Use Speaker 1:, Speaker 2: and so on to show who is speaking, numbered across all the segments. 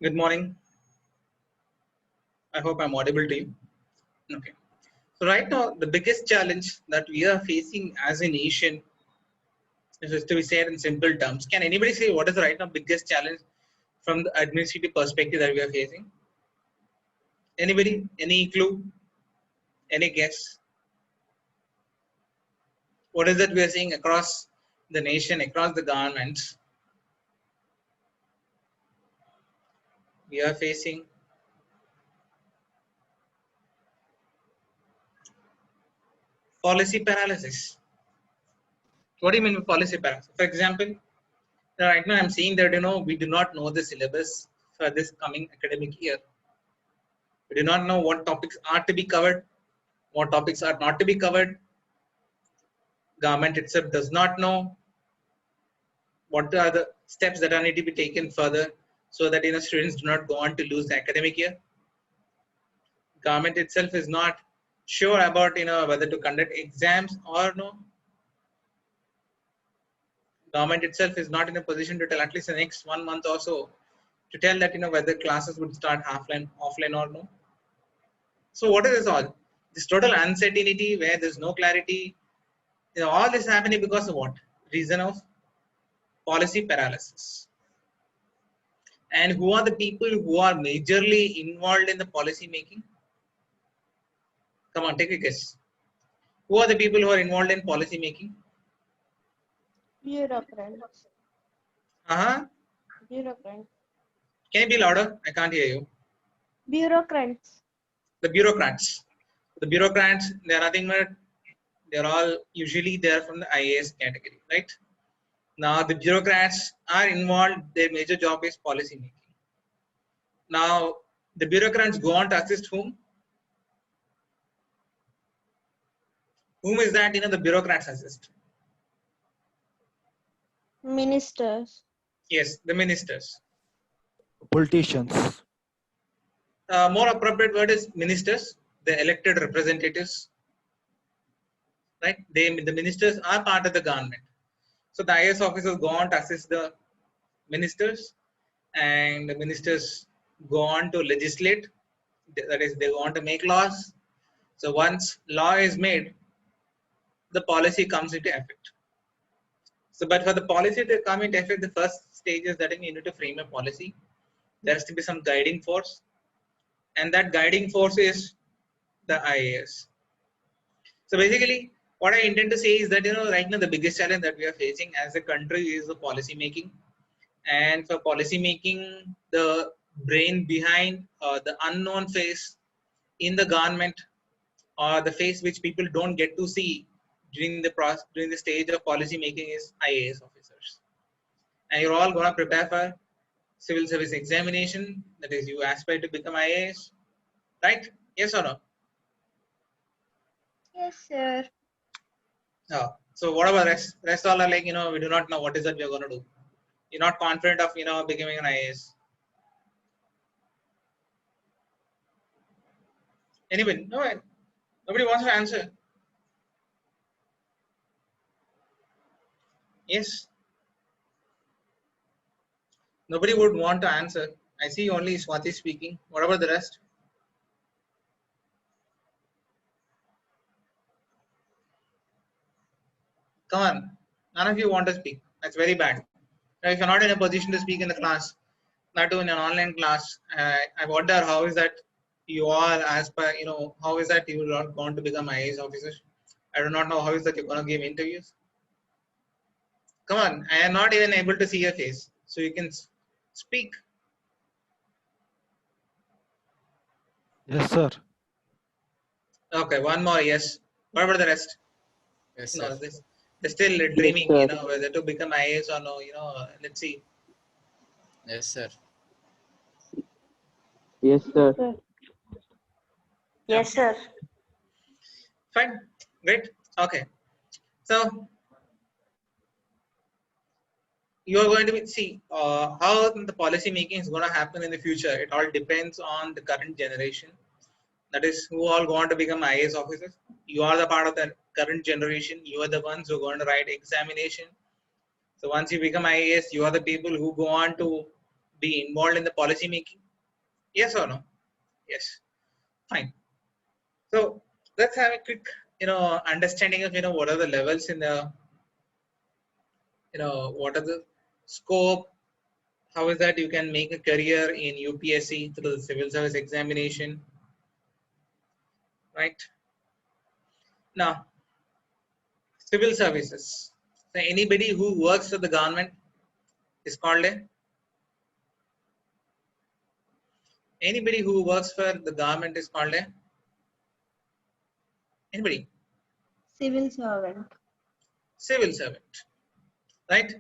Speaker 1: Good morning. I hope I'm audible to you. Okay. So right now, the biggest challenge that we are facing as a nation is just to be said in simple terms. Can anybody say what is the right now biggest challenge from the administrative perspective that we are facing? Anybody? Any clue? Any guess? What is it we are seeing across the nation, across the governments? We are facing policy paralysis. What do you mean by policy paralysis? For example, right now I'm seeing that we do not know the syllabus for this coming academic year. We do not know what topics are to be covered, what topics are not to be covered. Government itself does not know what are the steps that are need to be taken further so that students do not go on to lose the academic year. Government itself is not sure about whether to conduct exams or no. Government itself is not in a position to tell at least the next 1 month or so to tell that whether classes would start offline or no. So what is this all? This total uncertainty where there's no clarity. All this happening because of what? Reason of policy paralysis. And who are the people who are majorly involved in the policy making? Come on, take a guess. Who are the people who are involved in policy making?
Speaker 2: Bureaucrats.
Speaker 1: Uh-huh.
Speaker 2: Bureaucrats.
Speaker 1: Can you be louder? I can't hear you.
Speaker 2: Bureaucrats.
Speaker 1: The bureaucrats. The bureaucrats, they're nothing but they're all usually they're from the IAS category, right? Now the bureaucrats are involved, their major job is policy making. Now the bureaucrats go on to assist whom? Whom is that the bureaucrats assist?
Speaker 2: Ministers.
Speaker 1: Yes, the ministers.
Speaker 3: Politicians.
Speaker 1: More appropriate word is ministers, the elected representatives, right? The ministers are part of the government. So the IAS officers go on to assist the ministers, and the ministers go on to legislate. That is, they go on to make laws. So once law is made, the policy comes into effect. So, but for the policy to come into effect, the first stage is that you need to frame a policy. There has to be some guiding force, and that guiding force is the IAS. So basically, what I intend to say is that right now the biggest challenge that we are facing as a country is the policy making, and for policy making, the brain behind the unknown face in the government, or the face which people don't get to see during the process, during the stage of policy making, is IAS officers. And you're all going to prepare for civil service examination. That is, you aspire to become IAS, right? Yes or no?
Speaker 2: Yes, sir.
Speaker 1: Oh. So what about rest? Rest all are like, we do not know what is that we are going to do. You're not confident of, becoming an IAS. Anybody? No, nobody wants to answer. Yes. Nobody would want to answer. I see only Swati speaking. What about the rest? Come on. None of you want to speak. That's very bad. Now, if you're not in a position to speak in the class, not in an online class, I wonder how is that you are as per, how is that you are not going to become IAS officers? I do not know how is that you're going to give interviews. Come on. I am not even able to see your face. So you can speak.
Speaker 3: Yes, sir.
Speaker 1: Okay, one more yes. What about the rest?
Speaker 4: Yes,
Speaker 1: No,
Speaker 4: sir.
Speaker 1: they're still dreaming, whether to become IAS or no, let's see.
Speaker 4: Yes, sir.
Speaker 5: Yes, sir.
Speaker 2: Yes, sir.
Speaker 1: Fine, great, okay. So you are going to see how the policy making is going to happen in the future. It all depends on the current generation. That is, who all going to become IAS officers. You are the part of the current generation. You are the ones who are going to write examination. So once you become IAS, you are the people who go on to be involved in the policy making? Yes or no? Yes. Fine. So let's have a quick, understanding of, what are the levels in the, what are the scope. How is that you can make a career in UPSC through the civil service examination, right? Now, civil services. So anybody who works for the government is called a, anybody who works for the government is called a, anybody,
Speaker 2: Civil servant.
Speaker 1: civil servant, right?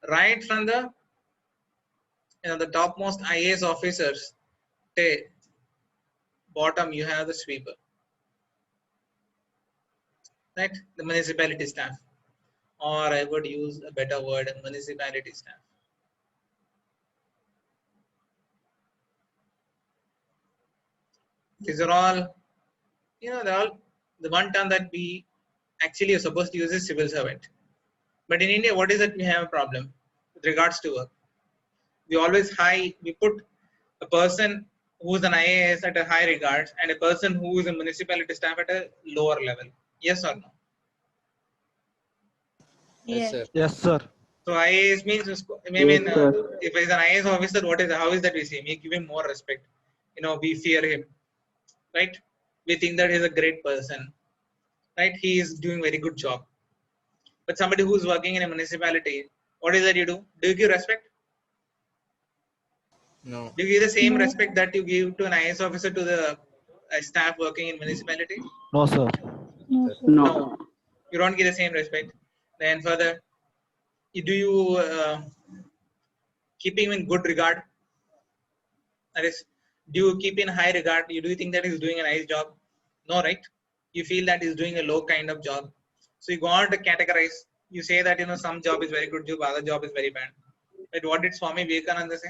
Speaker 1: Right from the, the topmost IAS officers, say, bottom you have the sweeper, right? The municipality staff, or I would use a better word, municipality staff. These are all, they're all the one term that we actually are supposed to use is civil servant. But in India, what is it? We have a problem with regards to work. We always we put a person who is an IAS at a high regard and a person who is a municipality staff at a lower level. Yes or no?
Speaker 4: Yes,
Speaker 2: Yes.
Speaker 4: sir.
Speaker 3: Yes, sir.
Speaker 1: So IAS means, if he's an IAS officer, how is that we see him? We give him more respect. We fear him, right? We think that he's a great person, right? He is doing very good job. But somebody who's working in a municipality, what is that you do? Do you give respect?
Speaker 4: No.
Speaker 1: Do you give the same
Speaker 2: No.
Speaker 1: respect that you give to an IAS officer to the staff working in municipality?
Speaker 3: No, sir.
Speaker 2: No, sir.
Speaker 1: No, you don't give the same respect. Then further, do you keep him in good regard? That is, do you keep in high regard? Do you think that he's doing a nice job? No, right? You feel that he's doing a low kind of job. So you go on to categorize. You say that some job is very good job, other job is very bad. But what did Swami Vivekananda say?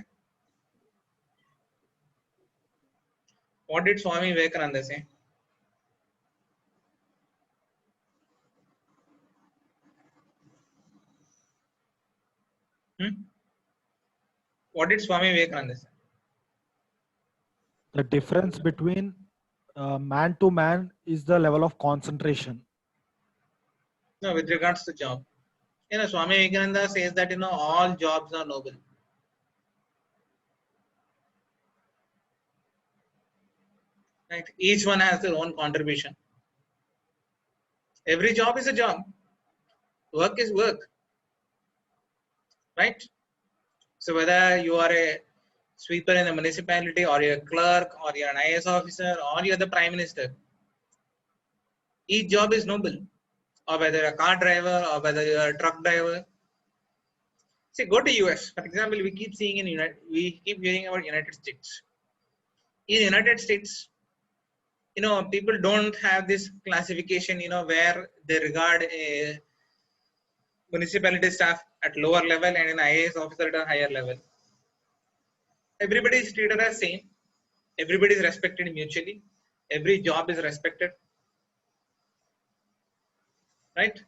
Speaker 1: What did Swami Vivekananda say? What did Swami Vivekananda say?
Speaker 3: The difference between man to man is the level of concentration.
Speaker 1: No, with regards to job. Swami Vivekananda says that all jobs are noble. Right? Each one has their own contribution. Every job is a job. Work is work. Right? So whether you are a sweeper in a municipality, or you're a clerk, or you're an IAS officer, or you're the prime minister, each job is noble. Or whether you're a car driver, or whether you're a truck driver. See, go to US. For example, we keep seeing we keep hearing about United States. In United States, people don't have this classification, where they regard a municipality staff at lower level and an IAS officer at a higher level. Everybody is treated as same. Everybody is respected mutually. Every job is respected. Right?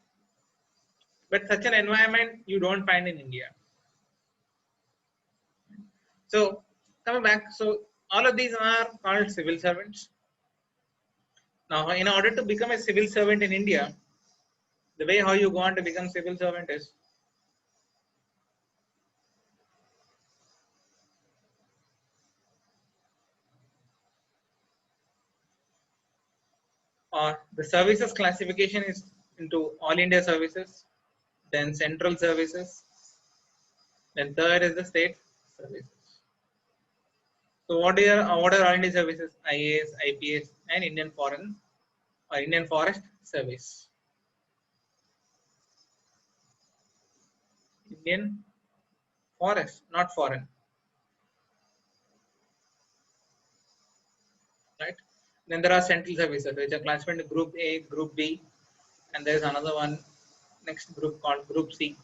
Speaker 1: But such an environment you don't find in India. So coming back, so all of these are called civil servants. Now, in order to become a civil servant in India, the way how you go on to become civil servant is the services classification is into all India services, then central services, then third is the state services. So what are all India services? IAS, IPS, and Indian Foreign or Indian Forest Service. Indian Forest, not foreign. Right? Then there are central services which are classified into Group A, Group B, and there is another one next group called Group C.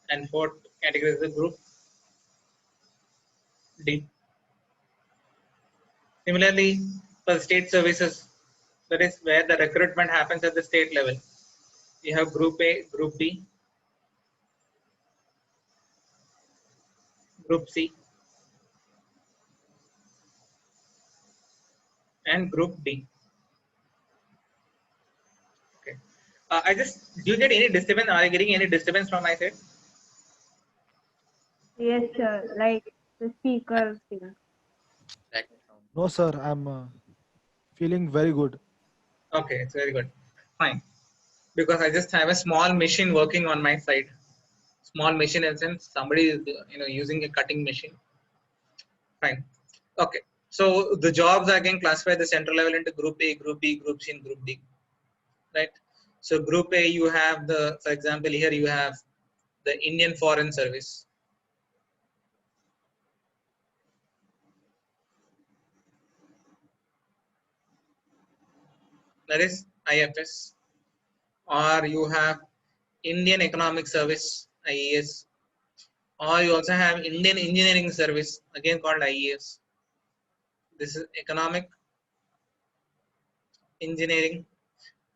Speaker 1: And fourth category is the Group D. Similarly, for the state services, that is where the recruitment happens at the state level. You have Group A, Group B, Group C, and Group D. Okay. Do you get any disturbance? Are you getting any disturbance from my side?
Speaker 2: Yes, sir. Like the speaker thing.
Speaker 4: Background.
Speaker 3: No, sir. I'm feeling very good.
Speaker 1: Okay, it's very good. Fine. Because I just have a small machine working on my side. Small machine in the sense somebody is using a cutting machine. Fine. Okay. So the jobs are again classified the central level into Group A, Group B, Group C, and Group D. Right. So Group A, you have for example, here you have the Indian Foreign Service. That is IFS. Or you have Indian Economic Service, IES. Or you also have Indian Engineering Service, again called IES. This is Economic Engineering.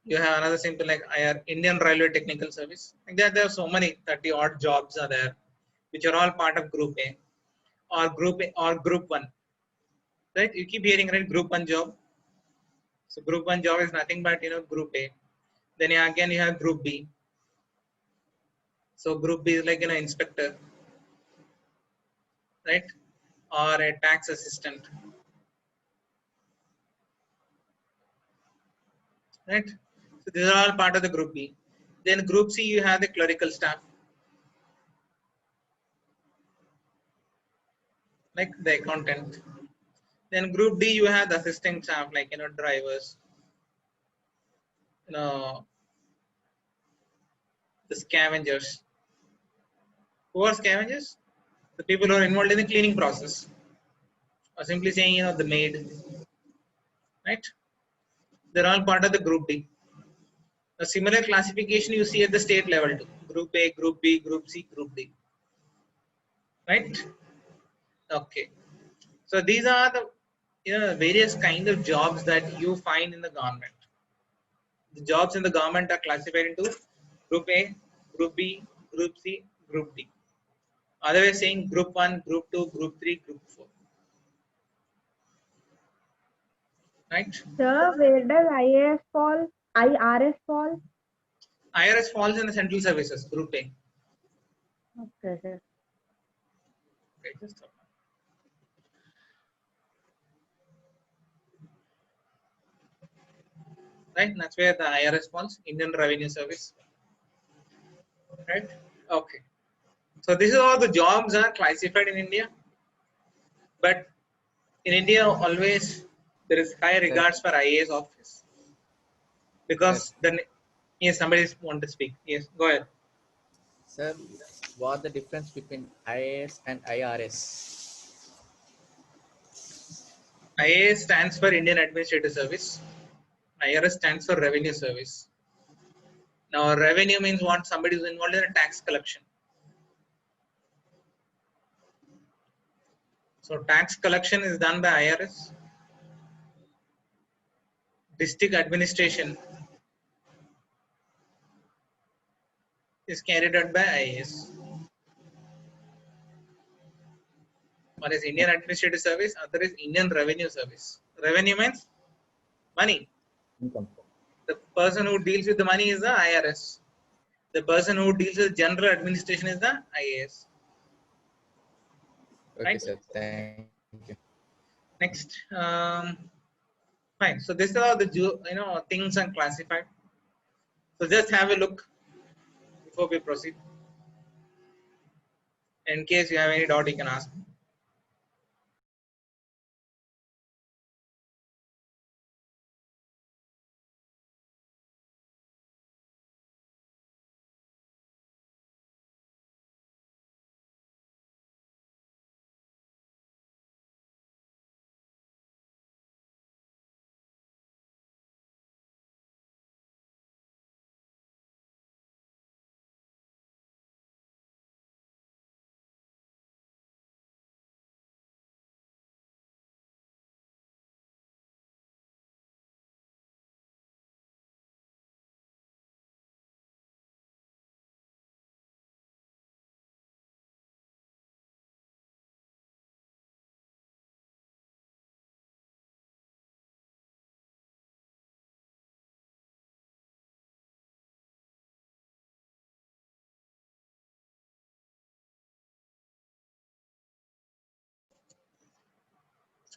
Speaker 1: You have another simple like IR, Indian Railway Technical Service. Like that, there are so many 30 odd jobs are there, which are all part of Group A or Group 1. Right? You keep hearing right Group 1 job. So Group 1 job is nothing but Group A. Then again you have Group B. So Group B is like inspector, right? Or a tax assistant. Right? So these are all part of the Group B. Then Group C, you have the clerical staff, like the accountant. Then Group D, you have the assistant staff, like drivers, you know, the scavengers. Who are scavengers? The people who are involved in the cleaning process, or simply saying the maid, right? They're all part of the Group D. A similar classification you see at the state level too. Group A, Group B, Group C, Group D. Right? Okay. So these are the various kind of jobs that you find in the government. The jobs in the government are classified into Group A, Group B, Group C, Group D. Other way saying Group 1, Group 2, Group 3, Group 4. Right?
Speaker 2: Sir, where does IAS fall? IRS fall?
Speaker 1: IRS falls in the central services, Group A.
Speaker 2: Okay, sir.
Speaker 1: Okay, just hold on. Right? That's where the IRS falls, Indian Revenue Service. Right? Okay. So this is how the jobs are classified in India. But in India, always there is high
Speaker 4: Sir,
Speaker 1: regards for IAS office
Speaker 4: sir,
Speaker 1: because then yes, somebody want to speak. Yes, go ahead.
Speaker 4: sir, what the difference between IAS and IRS?
Speaker 1: IAS stands for Indian Administrative Service. IRS stands for Revenue Service. Now, revenue means what? Somebody is involved in a tax collection. So, tax collection is done by IRS. District administration is carried out by IAS. One is Indian Administrative Service, other is Indian Revenue Service. Revenue means money.
Speaker 4: Income.
Speaker 1: The person who deals with the money is the IRS. The person who deals with general administration is the IAS.
Speaker 4: Okay,
Speaker 1: Right?
Speaker 4: sir. Thank you.
Speaker 1: Next, fine. So this is how the things are classified. So just have a look before we proceed. In case you have any doubt, you can ask.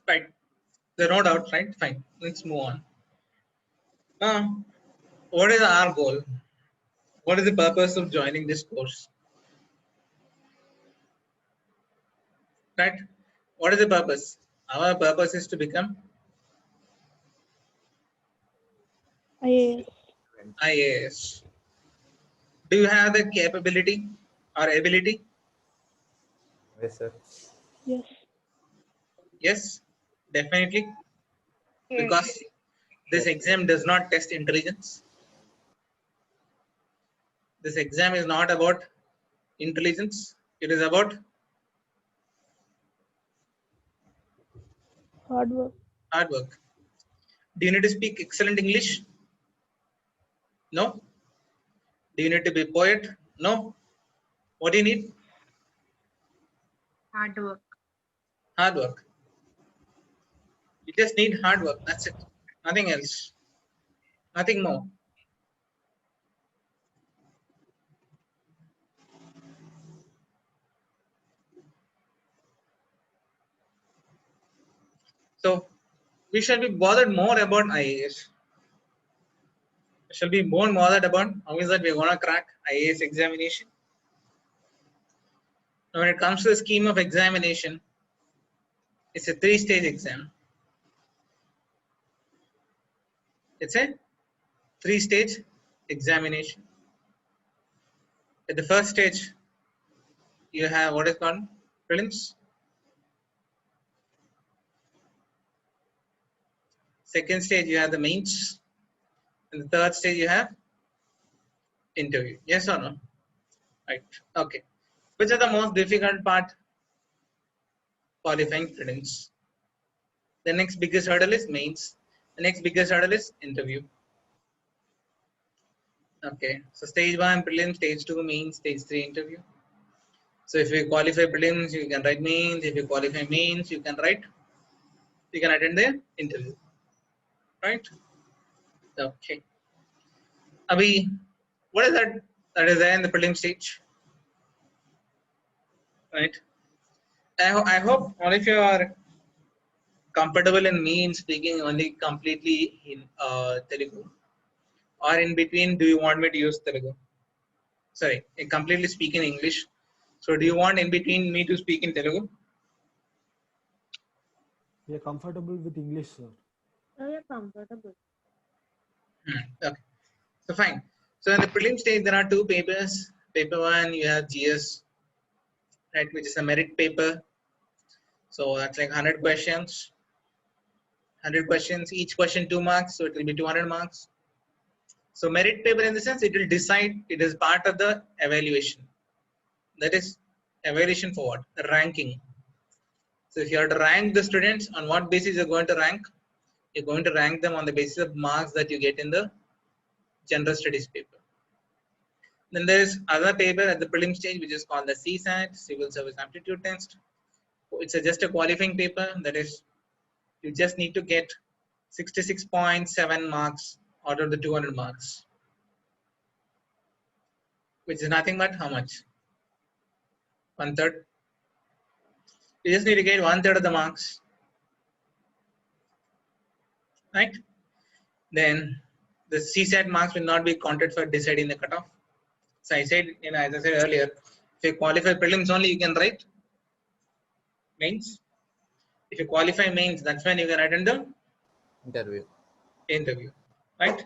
Speaker 1: Right. There's no doubt, right? Fine. Let's move on. Now, what is our goal? What is the purpose of joining this course? Right? What is the purpose? Our purpose is to become
Speaker 2: IAS.
Speaker 1: IAS. Do you have the capability or ability?
Speaker 4: Yes, sir.
Speaker 2: Yes.
Speaker 1: Yes, definitely.
Speaker 2: Yes.
Speaker 1: Because this exam does not test intelligence. This exam is not about intelligence. It is about
Speaker 2: Hard work.
Speaker 1: hard work. Do you need to speak excellent English? No. Do you need to be a poet? No. What do you need?
Speaker 2: Hard work.
Speaker 1: Hard work. You just need hard work. That's it. Nothing else. Nothing more. So we shall be bothered more about IAS. We shall be more bothered about how is that we're gonna crack IAS examination. Now, when it comes to the scheme of examination, it's a 3-stage exam. It's a 3-stage examination. At the first stage, you have what is called prelims. Second stage, you have the mains. And the third stage, you have interview. Yes or no? Right. Okay. Which are the most difficult part? Qualifying prelims. The next biggest hurdle is mains. The next biggest hurdle is interview. Okay. So stage 1 prelims, stage 2 mains, stage 3 interview. So if you qualify prelims, you can write mains. If you qualify mains, you can attend the interview. Right? Okay. Abhi, what is that is there in the prelim stage? Right? I hope all of you are comfortable in me in speaking only completely in Telugu, or in between. Do you want me to use Telugu? Sorry, completely speak in English. So do you want in between me to speak in Telugu?
Speaker 3: We are comfortable with English, sir.
Speaker 2: Oh, you're comfortable.
Speaker 1: Okay, so fine. So in the prelim stage, there are 2 papers. Paper 1, you have GS, right, which is a merit paper. So that's like 100 questions. 100 questions, each question 2 marks, so it will be 200 marks. So merit paper, in the sense, it will decide, it is part of the evaluation. That is evaluation for what? Ranking. So if you have to rank the students, on what basis you're going to rank? You're going to rank them on the basis of marks that you get in the general studies paper. Then there is other paper at the prelim stage, which is called the CSAT, Civil Service Aptitude Test. It's just a qualifying paper. That is, you just need to get 66.7 marks out of the 200 marks, which is nothing but how much? 1/3. You just need to get 1/3 of the marks, right? Then the CSAT marks will not be counted for deciding the cutoff. So I said, as I said earlier, if you qualify prelims only, you can write mains. If you qualify mains, that's when you can attend the interview, right?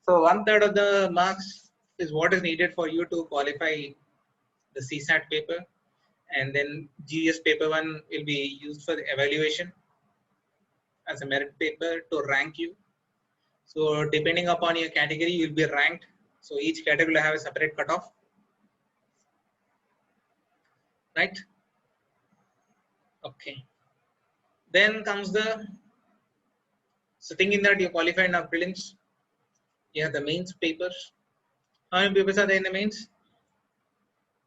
Speaker 1: So 1/3 of the marks is what is needed for you to qualify the CSAT paper, and then GS paper 1 will be used for the evaluation as a merit paper to rank you. So depending upon your category, you will be ranked. So each category will have a separate cutoff, right? Okay. Then comes the, so thinking that you qualified now prelims, you have the mains papers. How many papers are there in the mains?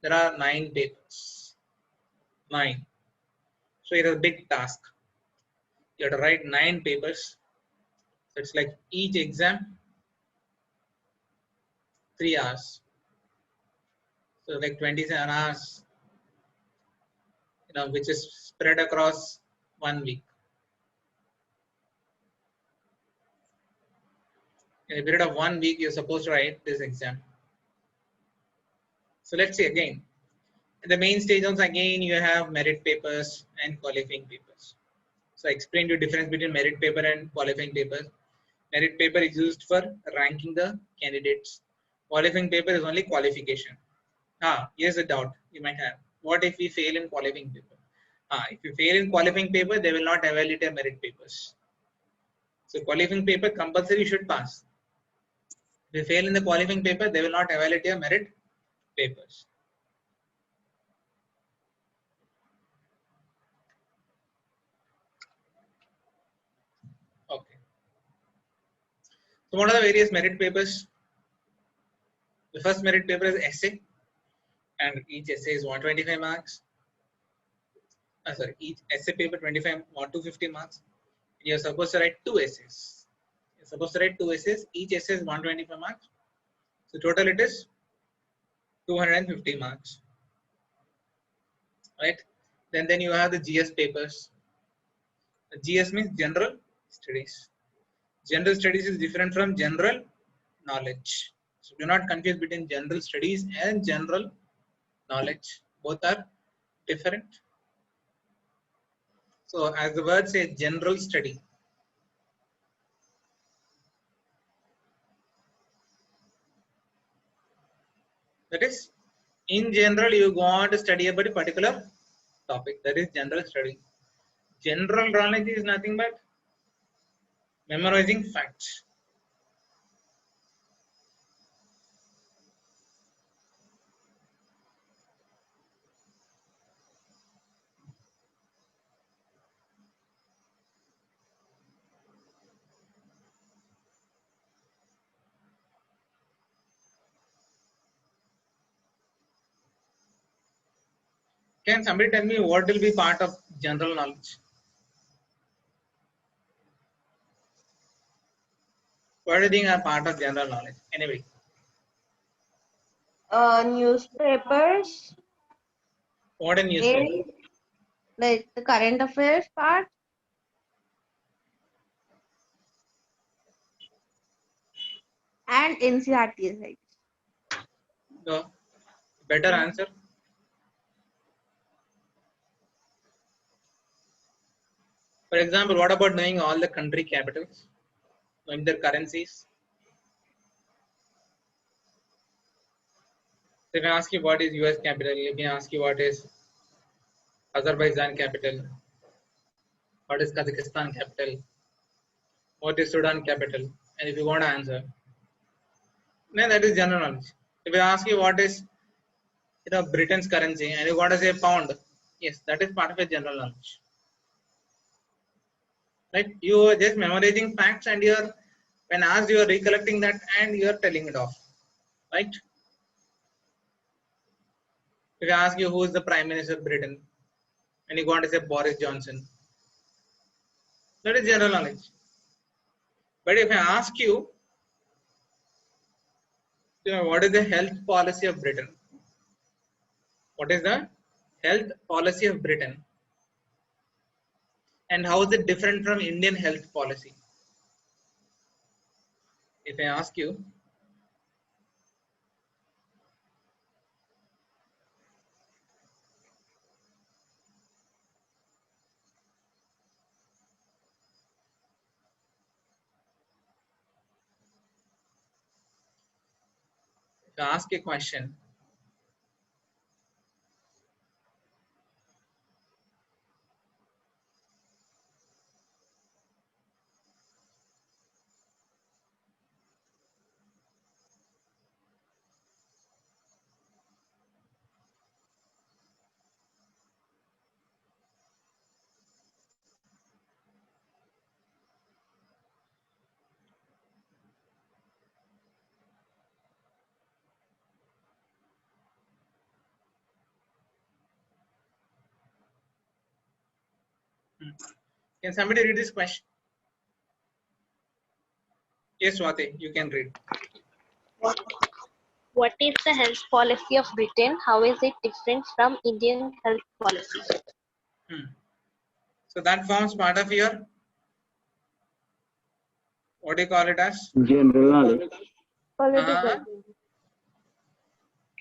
Speaker 1: There are 9 papers. 9. So it is a big task. You have to write 9 papers. So it's like each exam 3 hours. So like 27 hours, which is spread across 1 week. In a period of 1 week, you're supposed to write this exam. So let's see again. In the main stage also again you have merit papers and qualifying papers. So I explained the difference between merit paper and qualifying papers. Merit paper is used for ranking the candidates. Qualifying paper is only qualification. Here's a doubt you might have. What if we fail in qualifying paper? If you fail in qualifying paper, they will not evaluate your merit papers. So qualifying paper compulsory you should pass. If you fail in the qualifying paper, they will not evaluate your merit papers. Okay. So what are the various merit papers? The first merit paper is essay, and each essay is 125 marks. Each essay paper 25 or 250 marks. You're supposed to write 2 essays. You're supposed to write 2 essays. Each essay is 125 marks. So total it is 250 marks. Right? Then you have the GS papers. The GS means general studies. General studies is different from general knowledge. So do not confuse between general studies and general knowledge. Both are different. So as the word says, general study. That is, in general, you go on to study about a particular topic. That is general study. General knowledge is nothing but memorizing facts. Can somebody tell me what will be part of general knowledge? What do you think are part of general knowledge? Anyway,
Speaker 2: Newspapers
Speaker 1: what a newspaper?
Speaker 2: and like the current affairs part. And NCRT, right?
Speaker 1: The better answer. For example, what about knowing all the country capitals, knowing their currencies? If I ask you what is US capital, let me ask you what is Azerbaijan capital, what is Kazakhstan capital, what is Sudan capital, and if you want to answer, then that is general knowledge. If I ask you what is Britain's currency and you want to say pound, yes, that is part of your general knowledge. Right? You are just memorizing facts and you're when asked you are recollecting that and you're telling it off. Right? If I ask you who is the Prime Minister of Britain and you want to say Boris Johnson, that is general knowledge. But if I ask you, what is the health policy of Britain? What is the health policy of Britain? And how is it different from Indian health policy? If I ask you, a question, can somebody read this question? Yes, Swati, you can read.
Speaker 5: What is the health policy of Britain? How is it different from Indian health policy?
Speaker 1: So that forms part of your What do you call it as?
Speaker 6: General knowledge.
Speaker 2: Political.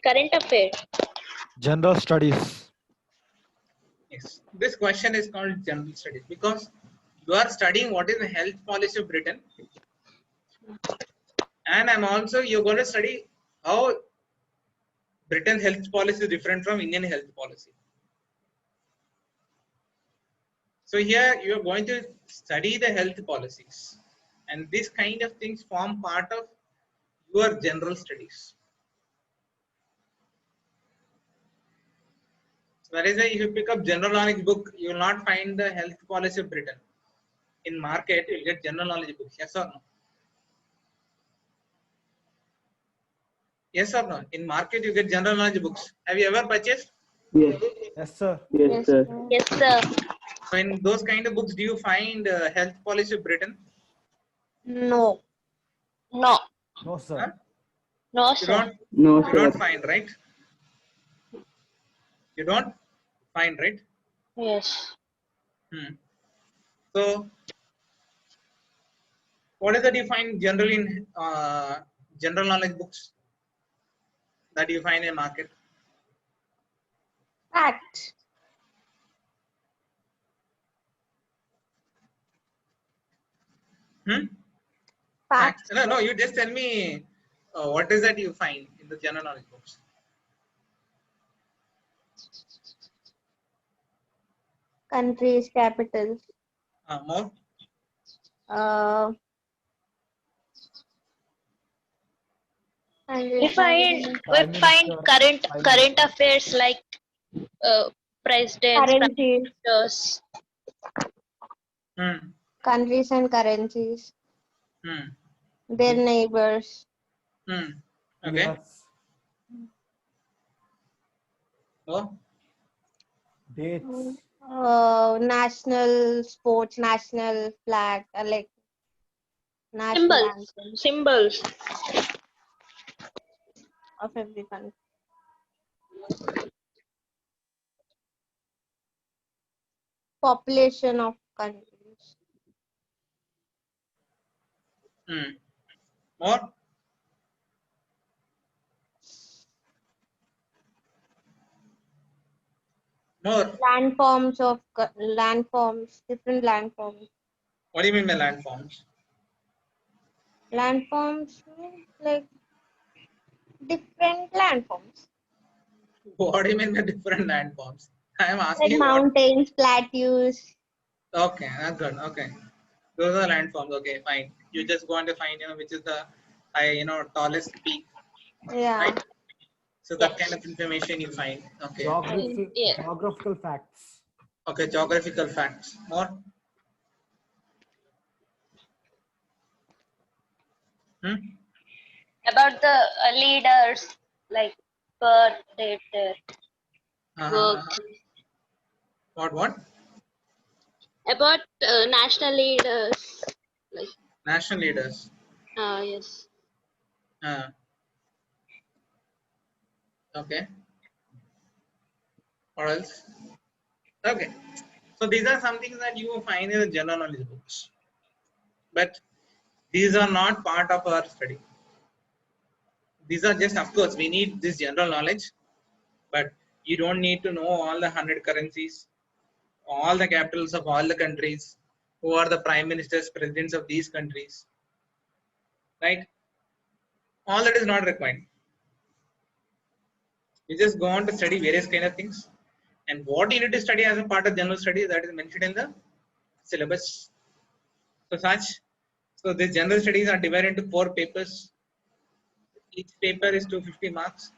Speaker 5: Current affairs.
Speaker 3: General studies.
Speaker 1: Yes. This question is called general studies because you are studying what is the health policy of Britain, and you're going to study how Britain's health policy is different from Indian health policy. So here you are going to study the health policies, and this kind of things form part of your general studies. So that is why if you pick up general knowledge book, you will not find the health policy of Britain. In market, you will get general knowledge books. Yes or no? Yes or no? In market, you get general knowledge books. Have you ever purchased?
Speaker 6: Yes.
Speaker 3: Yes, sir.
Speaker 6: Yes, sir.
Speaker 5: Yes, sir.
Speaker 1: So in those kind of books, do you find health policy of Britain?
Speaker 2: No.
Speaker 5: No.
Speaker 3: No, sir.
Speaker 1: Huh?
Speaker 5: No,
Speaker 1: You
Speaker 5: sir.
Speaker 1: don't.
Speaker 6: No,
Speaker 1: You
Speaker 6: sir.
Speaker 1: don't find, right? You don't find, right?
Speaker 5: Yes.
Speaker 1: So, what is that you find generally in general knowledge books that you find in market?
Speaker 2: Facts.
Speaker 1: Hmm?
Speaker 2: Facts.
Speaker 1: No. You just tell me what is that you find in the general knowledge books.
Speaker 2: Countries, capitals.
Speaker 1: More.
Speaker 5: We find
Speaker 3: Prime Minister,
Speaker 5: current affairs like presidents, prime
Speaker 2: currencies.
Speaker 5: ministers.
Speaker 1: Hmm.
Speaker 2: Countries and currencies.
Speaker 1: Hmm.
Speaker 2: Their neighbors.
Speaker 1: Hmm. Okay.
Speaker 3: years,
Speaker 1: Oh.
Speaker 3: dates,
Speaker 2: National sports, national flag, like national anthem
Speaker 5: Symbols.
Speaker 2: of every country. Population of countries.
Speaker 1: Hmm. More. More.
Speaker 2: Landforms of landforms, different landforms.
Speaker 1: What do you mean by landforms?
Speaker 2: Landforms means like different landforms,
Speaker 1: What do you mean by different landforms? I am
Speaker 2: like
Speaker 1: asking you what.
Speaker 2: mountains, plateaus.
Speaker 1: Okay, that's good. Okay, those are landforms. Okay, fine. You just want to find which is the tallest peak,
Speaker 2: Yeah.
Speaker 1: right? So that kind of information you find. Okay.
Speaker 5: Yeah.
Speaker 3: geographical facts,
Speaker 1: Okay, geographical facts. More. Hmm?
Speaker 5: About the leaders like birth, date, death,
Speaker 1: Uh-huh.
Speaker 5: work.
Speaker 1: What?
Speaker 5: About national leaders like
Speaker 1: National leaders.
Speaker 5: yes.
Speaker 1: Uh, okay. What else? Okay. So these are some things that you will find in the general knowledge books, but these are not part of our study. These are just, of course, we need this general knowledge, but you don't need to know all the 100 currencies, all the capitals of all the countries, who are the prime ministers, presidents of these countries, right? All that is not required. You just go on to study various kind of things, and what you need to study as a part of general study that is mentioned in the syllabus. So these general studies are divided into 4 papers. Each paper is 250 marks,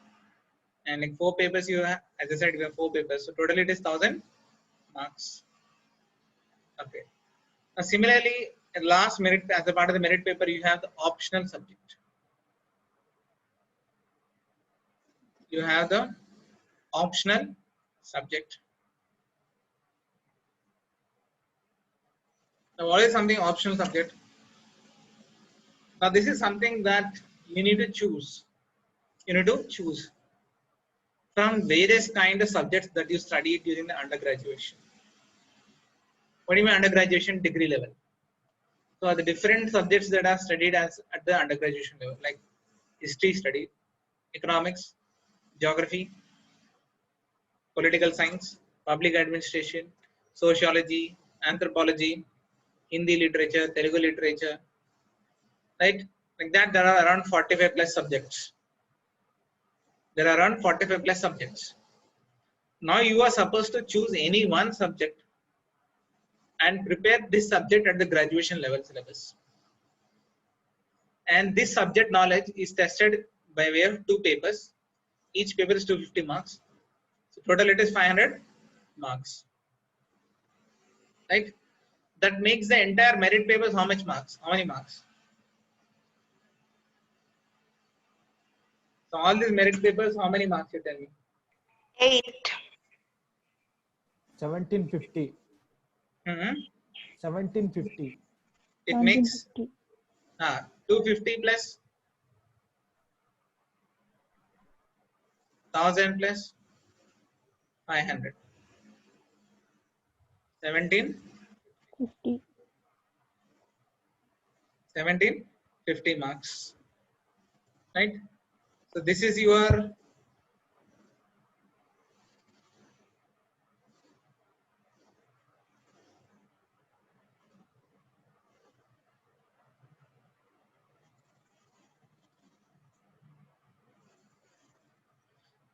Speaker 1: and in 4 papers you have, as I said, you have 4 papers. So totally it is 1000 marks. Okay. Now similarly, last merit, as a part of the merit paper, you have the optional subject. You have the optional subject. Now, what is something optional subject? Now, this is something that you need to choose. You need to choose from various kind of subjects that you studied during the undergraduation. What do you mean undergraduation? Degree level. So the different subjects that are studied as at the undergraduate level, like history study, economics, geography, political science, public administration, sociology, anthropology, Hindi literature, Telugu literature, right? Like that, there are around 45 plus subjects. There are around 45 plus subjects. Now you are supposed to choose any one subject and prepare this subject at the graduation level syllabus. And this subject knowledge is tested by way of 2 papers. Each paper is 250 marks. So total it is 500 marks. Right? That makes the entire merit papers how much marks? How many marks? So all these merit papers, how many marks you tell me?
Speaker 5: 8.
Speaker 3: 1750.
Speaker 1: Hmm.
Speaker 3: 1750.
Speaker 1: It makes
Speaker 2: 1750.
Speaker 1: 250 plus 1000 plus 500.
Speaker 2: 50.
Speaker 1: 1750 marks. Right? So this is your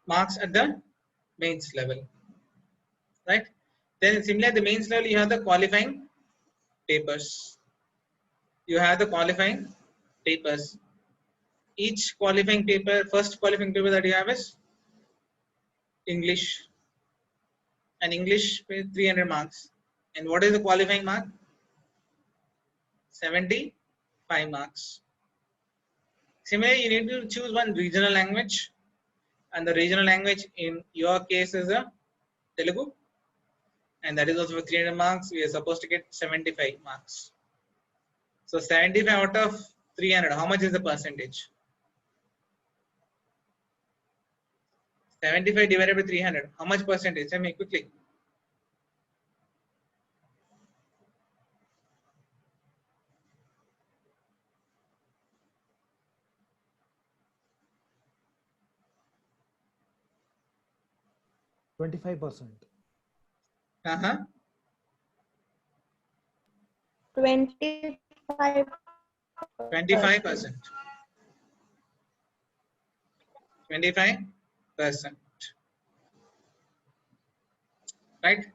Speaker 1: marks at the mains level, right? Then similarly, the mains level you have the qualifying papers. You have the qualifying papers. Each qualifying paper, first qualifying paper that you have is English, and English with 300 marks. And what is the qualifying mark? 75 marks. Similarly, you need to choose one regional language, and the regional language in your case is a Telugu, and that is also for 300 marks. We are supposed to get 75 marks. So 75 out of 300, how much is the percentage? 75 divided by 300, how much percentage? Tell me quickly.
Speaker 3: $25.
Speaker 2: 25.
Speaker 1: 25%. 25%. Right?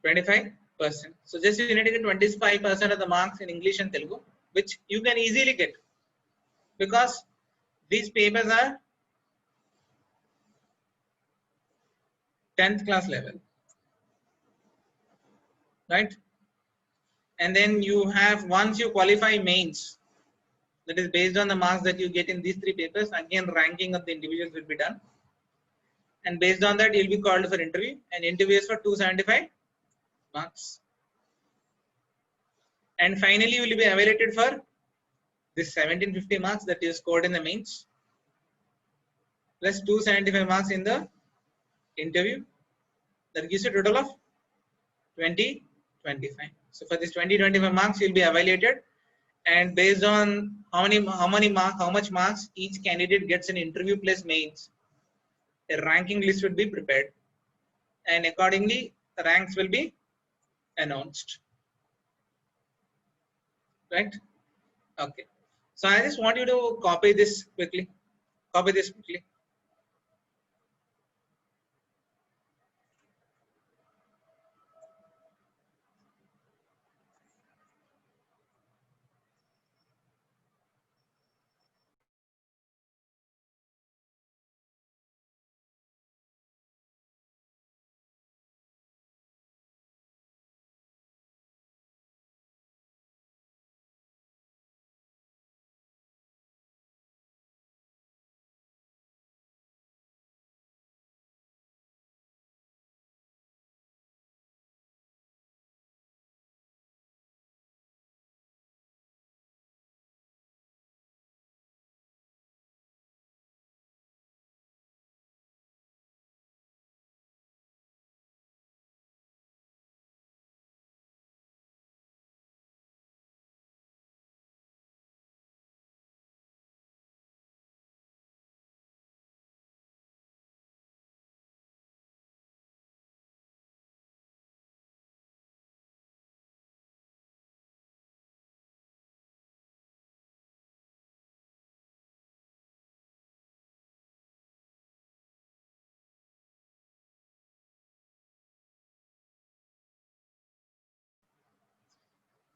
Speaker 1: 25%. So just you need to get 25% of the marks in English and Telugu, which you can easily get because these papers are 10th class level. Right? And then you have, once you qualify mains, that is based on the marks that you get in these 3 papers, again ranking of the individuals will be done, and based on that you'll be called for interview, and interview is for 275 marks, and finally you will be evaluated for this 1750 marks that you scored in the mains plus 275 marks in the interview. That gives you a total of 2025. So for this 2025 marks you'll be evaluated, and based on how much marks each candidate gets in interview plus mains, a ranking list would be prepared, and accordingly the ranks will be announced. Right? Okay. So I just want you to copy this quickly. Copy this quickly.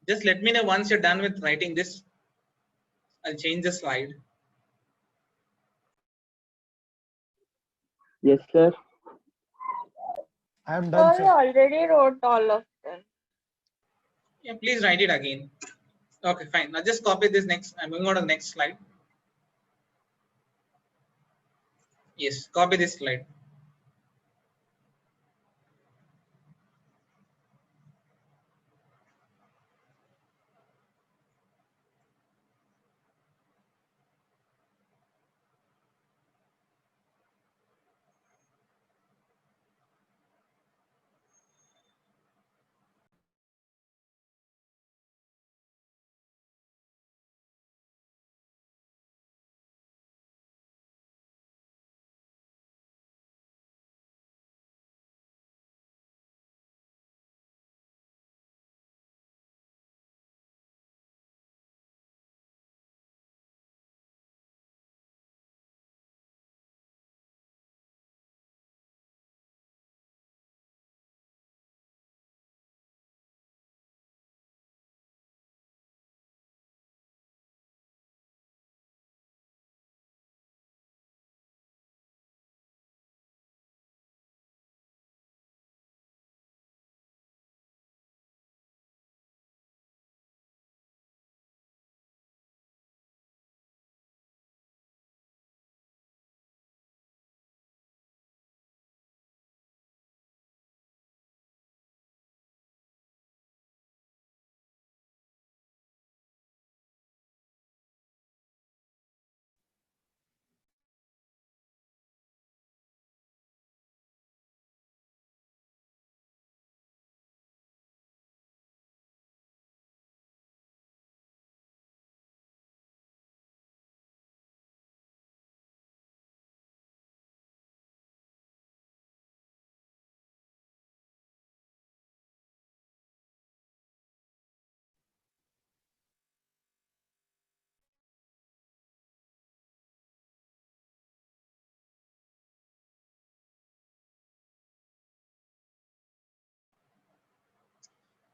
Speaker 1: Just let me know once you're done with writing this. I'll change the slide.
Speaker 6: Yes, sir.
Speaker 3: I am done,
Speaker 2: Sorry,
Speaker 3: sir.
Speaker 2: already wrote all of them.
Speaker 1: Yeah, please write it again. Okay, fine. Now just copy this next. I'm going on to the next slide. Yes, copy this slide.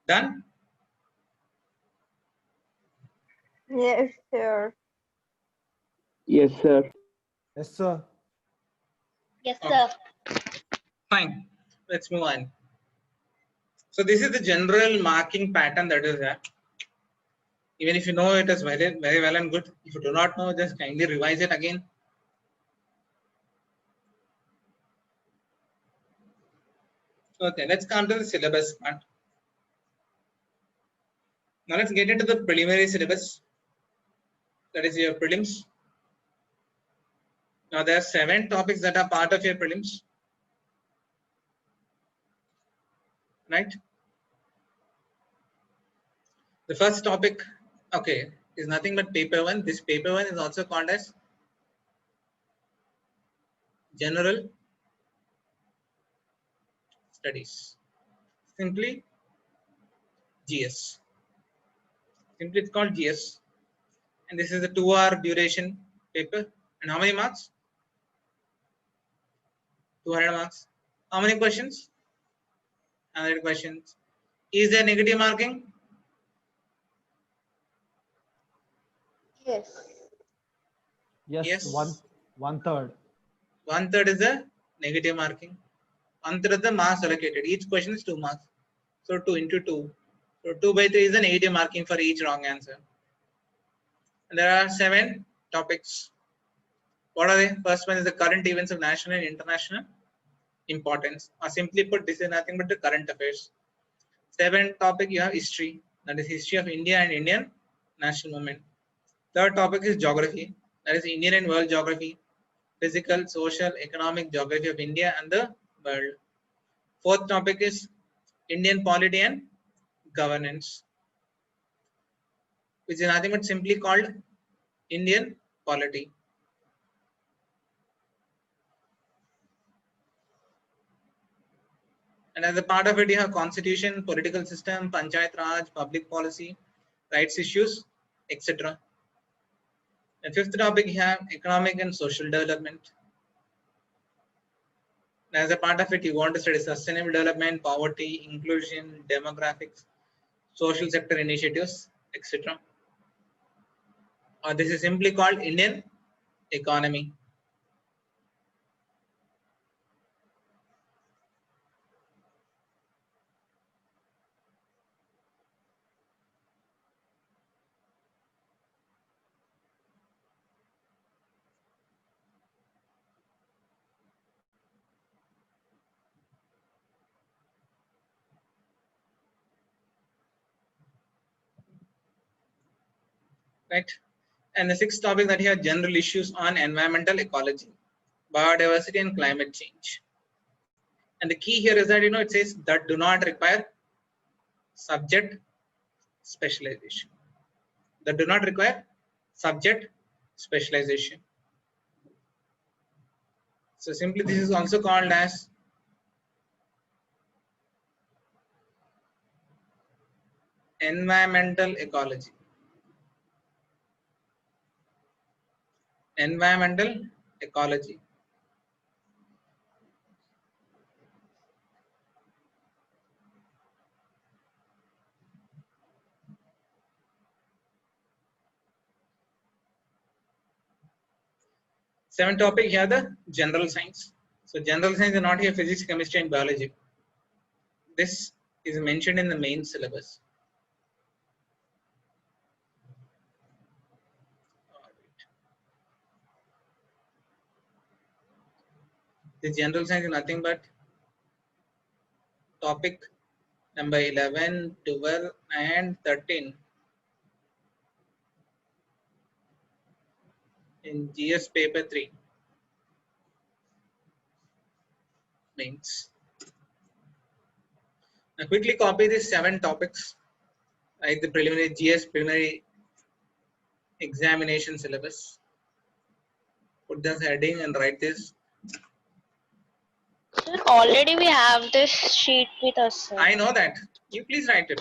Speaker 1: Done?
Speaker 2: Yes, sure.
Speaker 6: Yes, sir.
Speaker 3: Yes, sir.
Speaker 5: Yes,
Speaker 1: Okay.
Speaker 5: sir.
Speaker 1: Fine. Let's move on. So this is the general marking pattern that is there. Even if you know it is very, very well and good. If you do not know, just kindly revise it again. Okay, let's come to the syllabus part. Now let's get into the preliminary syllabus. That is your prelims. Now there are 7 topics that are part of your prelims. Right? The first topic, okay, is nothing but paper 1. This paper 1 is also called as general studies. Simply GS. Simply it's called GS. And this is a 2-hour duration paper. And how many marks? 200 marks. How many questions? 100 questions. Is there negative marking?
Speaker 2: Yes.
Speaker 3: Yes,
Speaker 1: Yes.
Speaker 3: one third.
Speaker 1: 1/3 is the negative marking. 1/3 is the marks allocated. Each question is 2 marks. So 2 into 2. So 2 by 3 is the negative marking for each wrong answer. And there are 7 topics. What are they? First one is the current events of national and international importance. Or simply put, this is nothing but the current affairs. 7th topic, you have history. That is history of India and Indian national movement. 3rd topic is geography. That is Indian and world geography. Physical, social, economic geography of India and the world. 4th topic is Indian polity and governance, which is nothing but simply called Indian polity. And as a part of it, you have constitution, political system, panchayat raj, public policy, rights issues, etc. And 5th topic, you have economic and social development. And as a part of it, you want to study sustainable development, poverty, inclusion, demographics, social sector initiatives, etc. This is simply called Indian economy. Right. And the sixth topic that here, general issues on environmental ecology, biodiversity and climate change. And the key here is that, it says that do not require subject specialization. That do not require subject specialization. So simply this is also called as environmental ecology. Environmental ecology. Seventh topic here, the general science. So general science is not here physics, chemistry, and biology. This is mentioned in the main syllabus. The general science is nothing but topic number 11, 12, and 13 in GS paper 3 mains. Now quickly copy these 7 topics, like the preliminary GS preliminary examination syllabus. Put this heading and write this.
Speaker 5: Sir, already we have this sheet with us, sir.
Speaker 1: I know that. You please write it.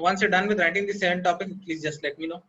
Speaker 1: Once you're done with writing the 7 topics, please just let me know.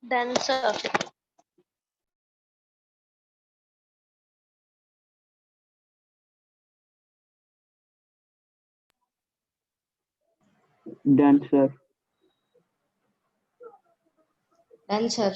Speaker 5: Then, sir.
Speaker 6: Done, sir.
Speaker 7: Done, sir.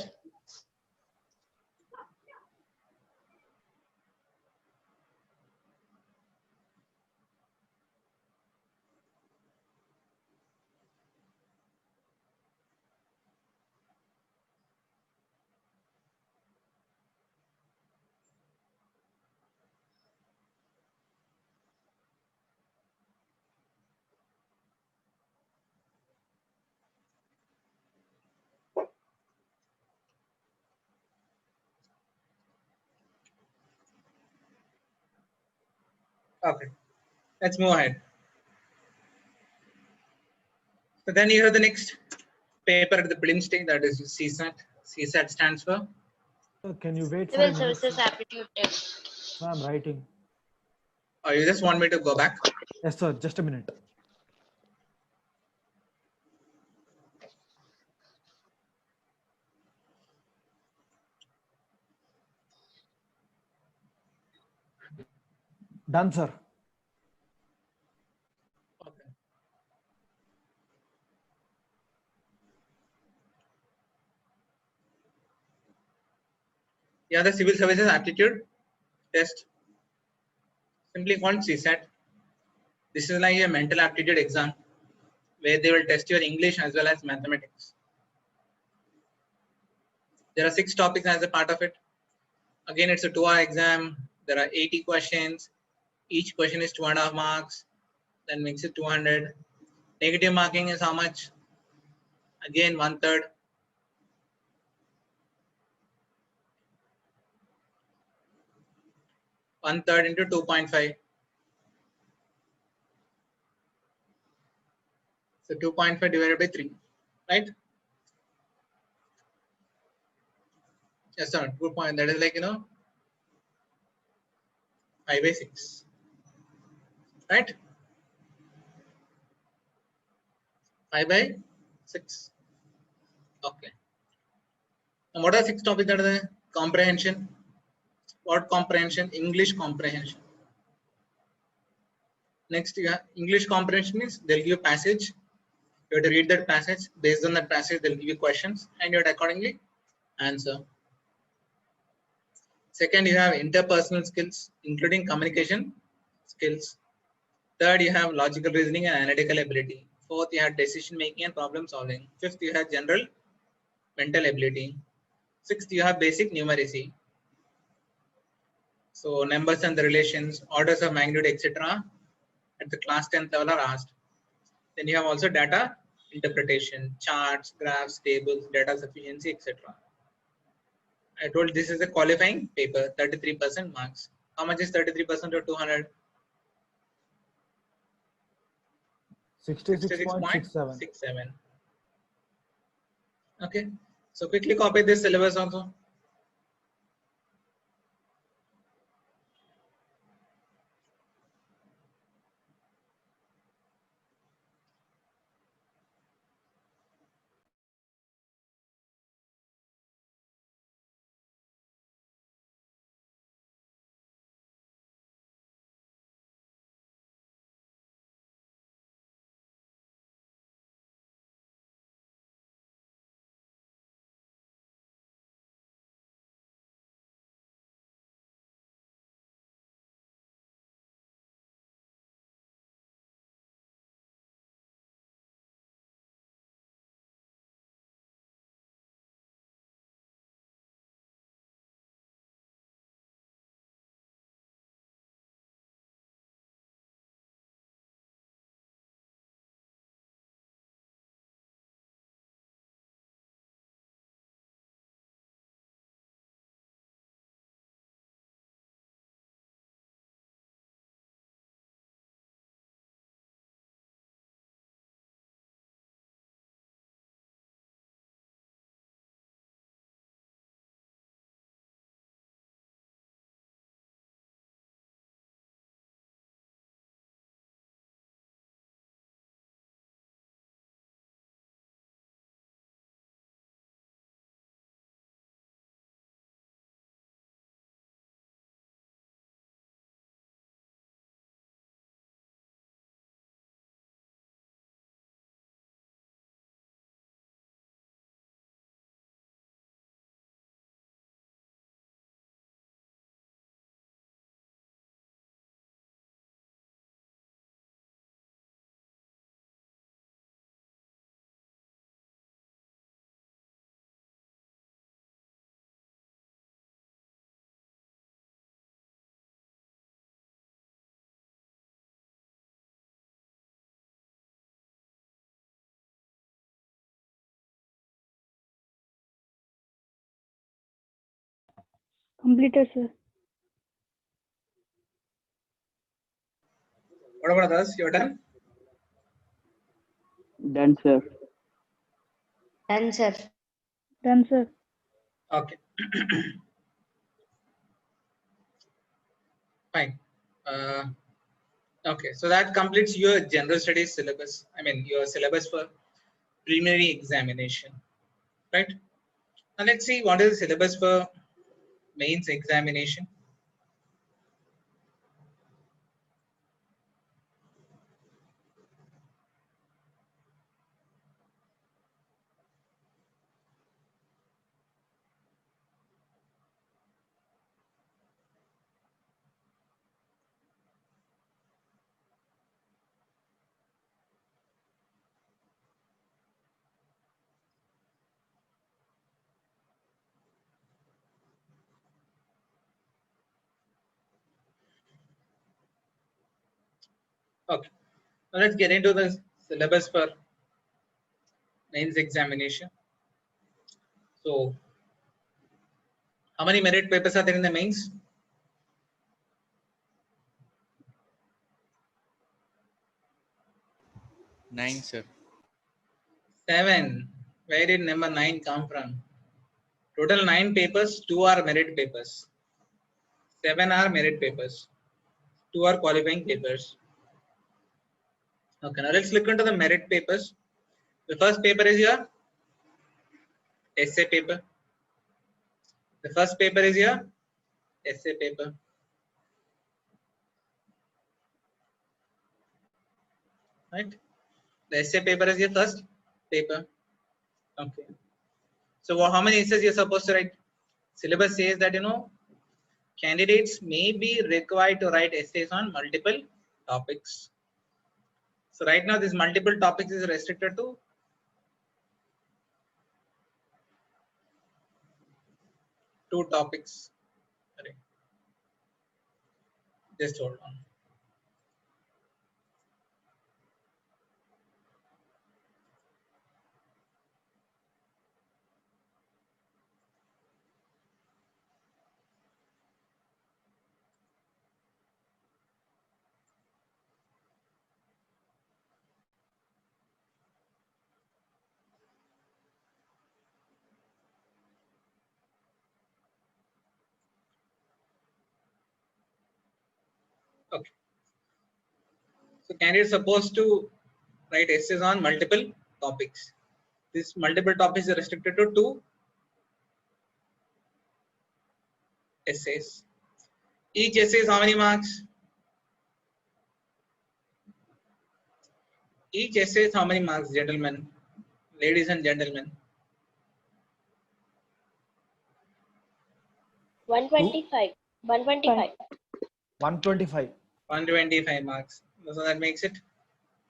Speaker 1: Okay, let's move ahead. So then you have the next paper at the prelim stage, that is CSAT. CSAT stands for.
Speaker 3: Sir, can you wait for
Speaker 5: Civil
Speaker 3: a minute?
Speaker 5: Services
Speaker 3: Sir?
Speaker 5: Aptitude Test.
Speaker 3: Sir, I'm writing.
Speaker 1: Or you just want me to go back?
Speaker 3: Yes, sir. Just a minute. Done, sir.
Speaker 1: Okay. Yeah, the Civil Services Aptitude Test, simply called CSAT. This is like a mental aptitude exam where they will test your English as well as mathematics. There are 6 topics as a part of it. Again, it's a 2-hour exam. There are 80 questions. Each question is 2.5 marks. Then makes it 200. Negative marking is how much? Again, 1/3. One third into 2.5. So 2.5 divided by 3, right? Yes, sir. Good point. That is like 5 by 6, right? 5 by 6. Okay. And what are 6 topics that are there? Comprehension. What comprehension? English comprehension. Next, you have English comprehension is they'll give you a passage. You have to read that passage. Based on that passage, they'll give you questions and you have to accordingly answer. Second, you have interpersonal skills, including communication skills. Third, you have logical reasoning and analytical ability. Fourth, you have decision making and problem solving. Fifth, you have general mental ability. Sixth, you have basic numeracy. So numbers and the relations, orders of magnitude, etc. at the class 10th level are asked. Then you have also data interpretation, charts, graphs, tables, data sufficiency, etc. I told this is a qualifying paper, 33% marks. How much is 33% of 200?
Speaker 3: 66.67.
Speaker 1: 66.67. Okay. So quickly copy this syllabus also.
Speaker 8: Completed, sir.
Speaker 1: What about others? You're done?
Speaker 6: Done, sir.
Speaker 7: Done, sir.
Speaker 8: Done, sir.
Speaker 1: Okay. Fine. Okay, so that completes your general studies syllabus. I mean, your syllabus for preliminary examination, right? Now let's see what is the syllabus for mains examination. Okay, now let's get into the syllabus for mains examination. So, how many merit papers are there in the mains?
Speaker 4: 9, sir.
Speaker 1: 7. Where did number 9 come from? Total 9 papers, 2 are merit papers. 7 are merit papers. 2 are qualifying papers. Okay, now let's look into the merit papers. The first paper is your essay paper. The first paper is your essay paper. Right? The essay paper is your first paper. Okay. So how many essays you're supposed to write? Syllabus says that candidates may be required to write essays on multiple topics. So right now this multiple topics is restricted to 2 topics. Sorry. Just hold on. Okay. So candidates supposed to write essays on multiple topics. This multiple topics is restricted to 2 essays. Each essay is how many marks? Each essay is how many marks, gentlemen, ladies and gentlemen?
Speaker 5: 125. 125.
Speaker 3: 125.
Speaker 1: 125 marks. So that makes it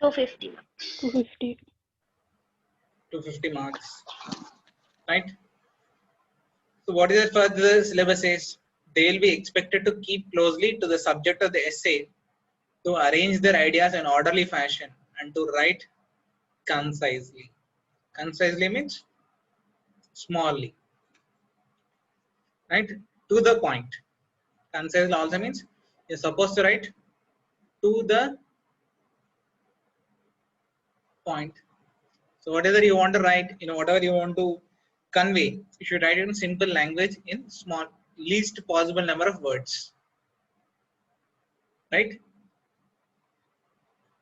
Speaker 5: 250.
Speaker 8: 250.
Speaker 1: 250 marks, right? So what is it for the syllabus says? They will be expected to keep closely to the subject of the essay, to arrange their ideas in orderly fashion and to write concisely. Concisely means smallly, right? To the point. Concisely also means you're supposed to write to the point. So whatever you want to write, whatever you want to convey, you should write it in simple language in small, least possible number of words, right?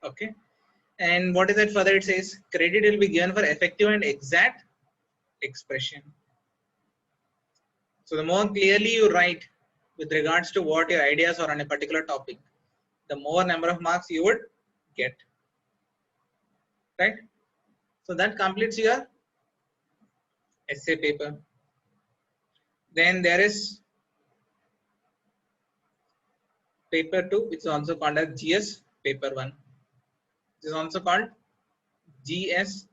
Speaker 1: Okay. And what is that further? It says credit will be given for effective and exact expression. So the more clearly you write with regards to what your ideas are on a particular topic, the more number of marks you would get, right? So that completes your essay paper. Then there is paper 2, which is also called as GS paper 1. This is also called GS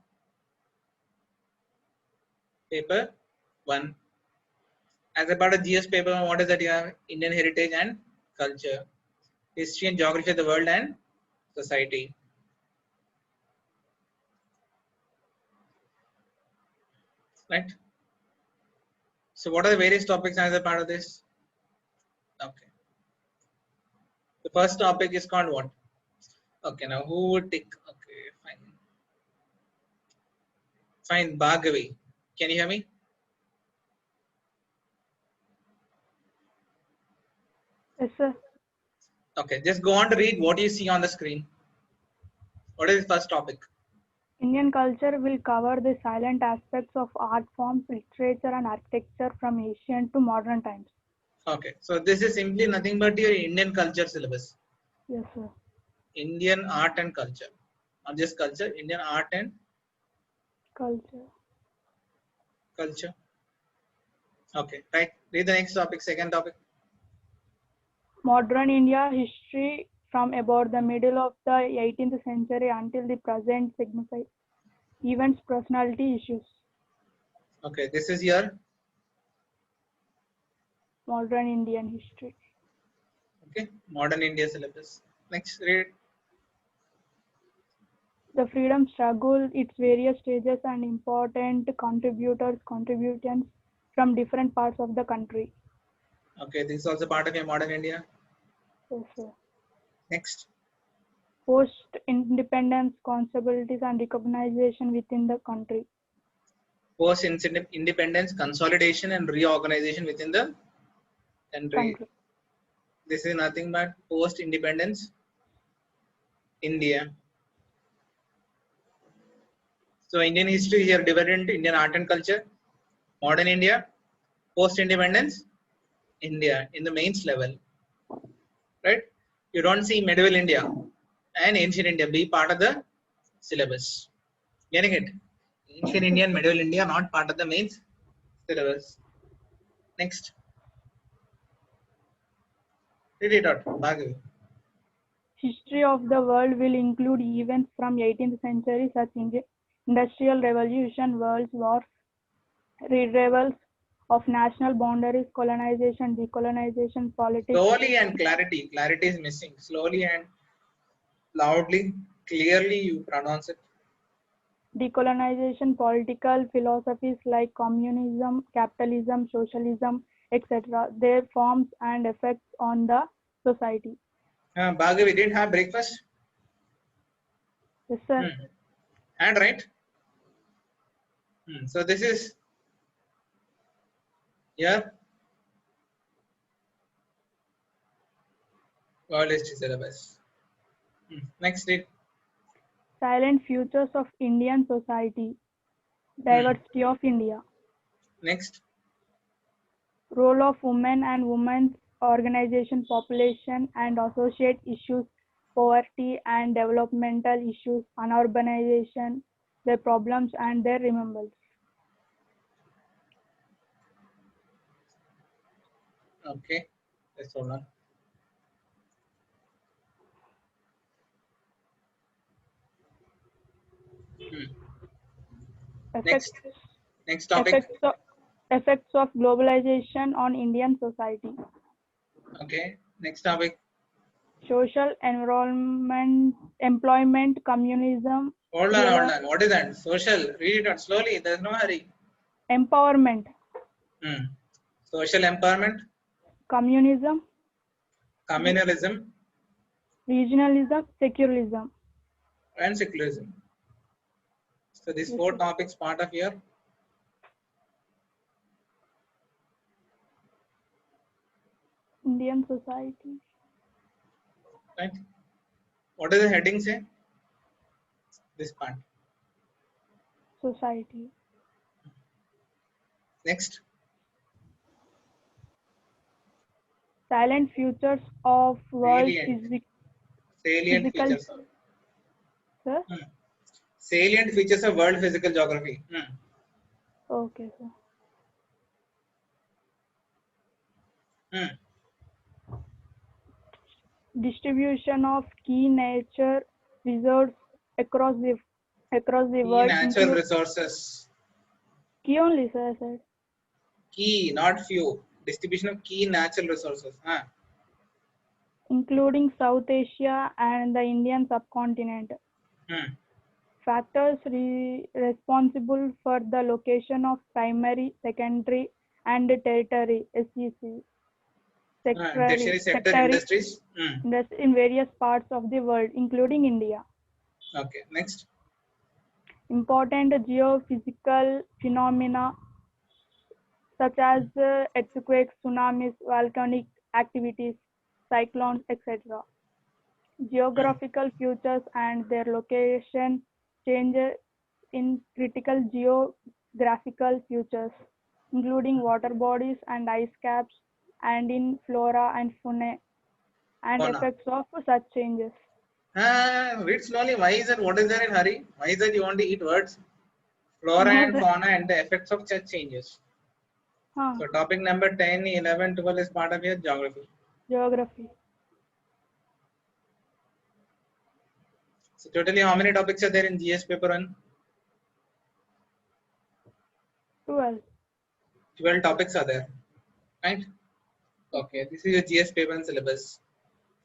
Speaker 1: paper 1. As a part of GS paper 1, what is that? You have Indian heritage and culture, history and geography of the world and society. Right? So what are the various topics as a part of this? Okay. The first topic is called what? Okay, now who would take? Okay, fine. Fine, Bhargavi. Can you hear me?
Speaker 8: Yes, sir.
Speaker 1: Okay, just go on to read what you see on the screen. What is the first topic?
Speaker 8: Indian culture will cover the silent aspects of art forms, literature, and architecture from ancient to modern times.
Speaker 1: Okay, so this is simply nothing but your Indian culture syllabus.
Speaker 8: Yes, sir.
Speaker 1: Indian art and culture. Not just culture, Indian art and
Speaker 8: Culture.
Speaker 1: culture. Okay, right. Read the next topic, second topic.
Speaker 8: Modern India history from about the middle of the 18th century until the present signify events, personality, issues.
Speaker 1: Okay, this is your
Speaker 8: Modern Indian history.
Speaker 1: okay modern India syllabus. Next, read.
Speaker 8: The freedom struggle, its various stages and important contributants from different parts of the country.
Speaker 1: Okay, this is also part of your modern India.
Speaker 8: Yes, sir.
Speaker 1: Next,
Speaker 8: Post-independence responsibilities and recognition within the country.
Speaker 1: post independence consolidation and reorganization within the country. This is nothing but post independence India. So Indian history here divided into Indian art and culture, modern India, post independence India in the mains level, right? You don't see medieval India and ancient India be part of the syllabus. Getting it? Ancient India and medieval India are not part of the mains syllabus. Next, read it out. Bhargavi.
Speaker 8: History of the world will include events from 18th century such as Industrial Revolution, World Wars, revivals of national boundaries, colonization, decolonization, politics,
Speaker 1: Slowly and clarity. Clarity is missing. Slowly and loudly, clearly you pronounce it.
Speaker 8: decolonization, political philosophies like communism, capitalism, socialism, etc., their forms and effects on the society.
Speaker 1: Bhargavi didn't have breakfast.
Speaker 8: Yes, sir.
Speaker 1: And right. So this is your world history syllabus. Next, read.
Speaker 8: Silent futures of Indian society, diversity of India,
Speaker 1: Next,
Speaker 8: role of women and women's organization, population and associate issues, poverty and developmental issues, unurbanization, their problems and their remembrance.
Speaker 1: okay. Let's hold on.
Speaker 8: Effects,
Speaker 1: Next topic.
Speaker 8: effects of globalization on Indian society.
Speaker 1: Okay. Next topic.
Speaker 8: Social environment, employment, communism,
Speaker 1: Hold on. What is that? Social. Read it out slowly. There's no hurry.
Speaker 8: empowerment,
Speaker 1: Social empowerment,
Speaker 8: communism,
Speaker 1: communalism,
Speaker 8: regionalism, secularism.
Speaker 1: and secularism. So these four topics part of your
Speaker 8: Indian society.
Speaker 1: right. What does the heading say? This part.
Speaker 8: Society.
Speaker 1: Next.
Speaker 8: Silent futures of world
Speaker 1: Salient
Speaker 8: physical.
Speaker 1: features.
Speaker 8: Sir?
Speaker 1: Salient features of world physical geography.
Speaker 8: Okay, sir. Distribution of key nature reserves across the
Speaker 1: Key
Speaker 8: world.
Speaker 1: natural resources.
Speaker 8: Key only, sir, I said.
Speaker 1: Key, not few. Distribution of key natural resources.
Speaker 8: Including South Asia and the Indian subcontinent. Factors responsible for the location of primary, secondary, and tertiary (SEC).
Speaker 1: tertiary sector industries.
Speaker 8: in various parts of the world, including India.
Speaker 1: Okay, next.
Speaker 8: Important geophysical phenomena such as earthquakes, tsunamis, volcanic activities, cyclones, etc. Geographical features and their location changes in critical geographical features, including water bodies and ice caps, and in flora and fauna, and
Speaker 1: Fauna.
Speaker 8: effects of such changes.
Speaker 1: Read slowly. Why is it? What is there in hurry? Why is it you want to eat words? Flora and fauna and the effects of such changes. So topic number 10, 11, 12 is part of your geography.
Speaker 8: Geography.
Speaker 1: So totally how many topics are there in GS paper 1?
Speaker 8: 12.
Speaker 1: 12 topics are there, right? Okay, this is your GS paper 1 syllabus.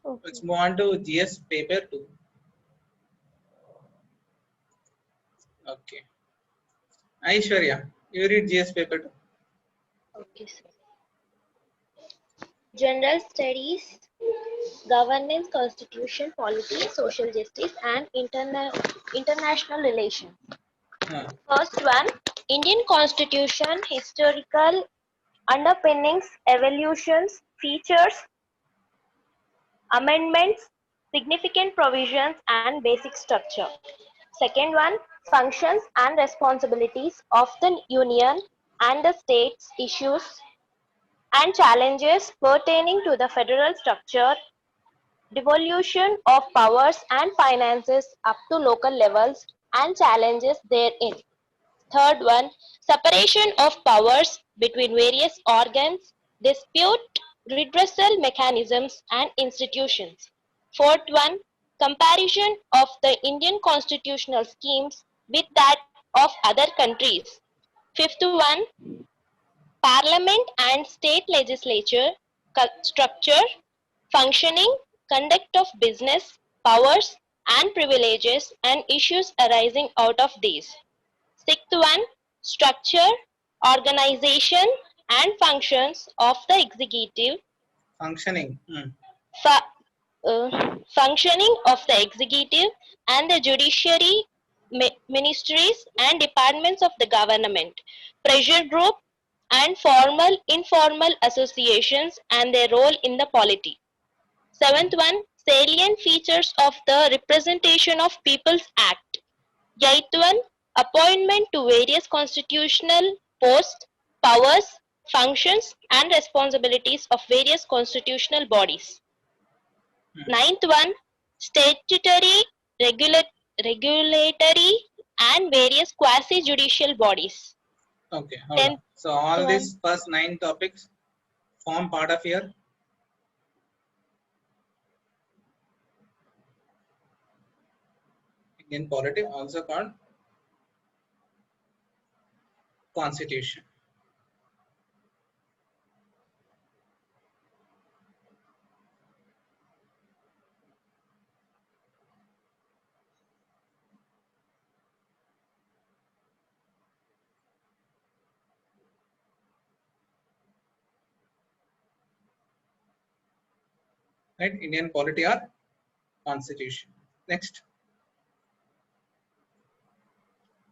Speaker 8: Okay.
Speaker 1: Let's move on to GS paper 2. Okay. Aishwarya, you read GS paper 2.
Speaker 5: Okay, sir. General Studies, Governance, Constitution, Polity, Social Justice, and International Relations. First one, Indian Constitution, Historical Underpinnings, Evolutions, Features, Amendments, Significant Provisions, and Basic Structure. Second one, Functions and Responsibilities of the Union and the States, Issues and Challenges pertaining to the federal structure, devolution of powers and finances up to local levels, and challenges therein. Third one, separation of powers between various organs, dispute redressal mechanisms and institutions. Fourth one, comparison of the Indian constitutional schemes with that of other countries. Fifth one, Parliament and state legislature structure, functioning, conduct of business, powers and privileges and issues arising out of these. Sixth one, structure, organization and functions of the executive.
Speaker 1: Functioning.
Speaker 5: Functioning of the executive and the judiciary, ministries and departments of the government, pressure group and formal informal associations and their role in the polity. Seventh one, salient features of the Representation of People's Act. Eighth one, appointment to various constitutional posts, powers, functions and responsibilities of various constitutional bodies. Ninth one, statutory, regulatory and various quasi-judicial bodies.
Speaker 1: Okay, hold on. So all these first 9 topics form part of your Indian polity, also called Constitution. Right, Indian polity or Constitution. Next.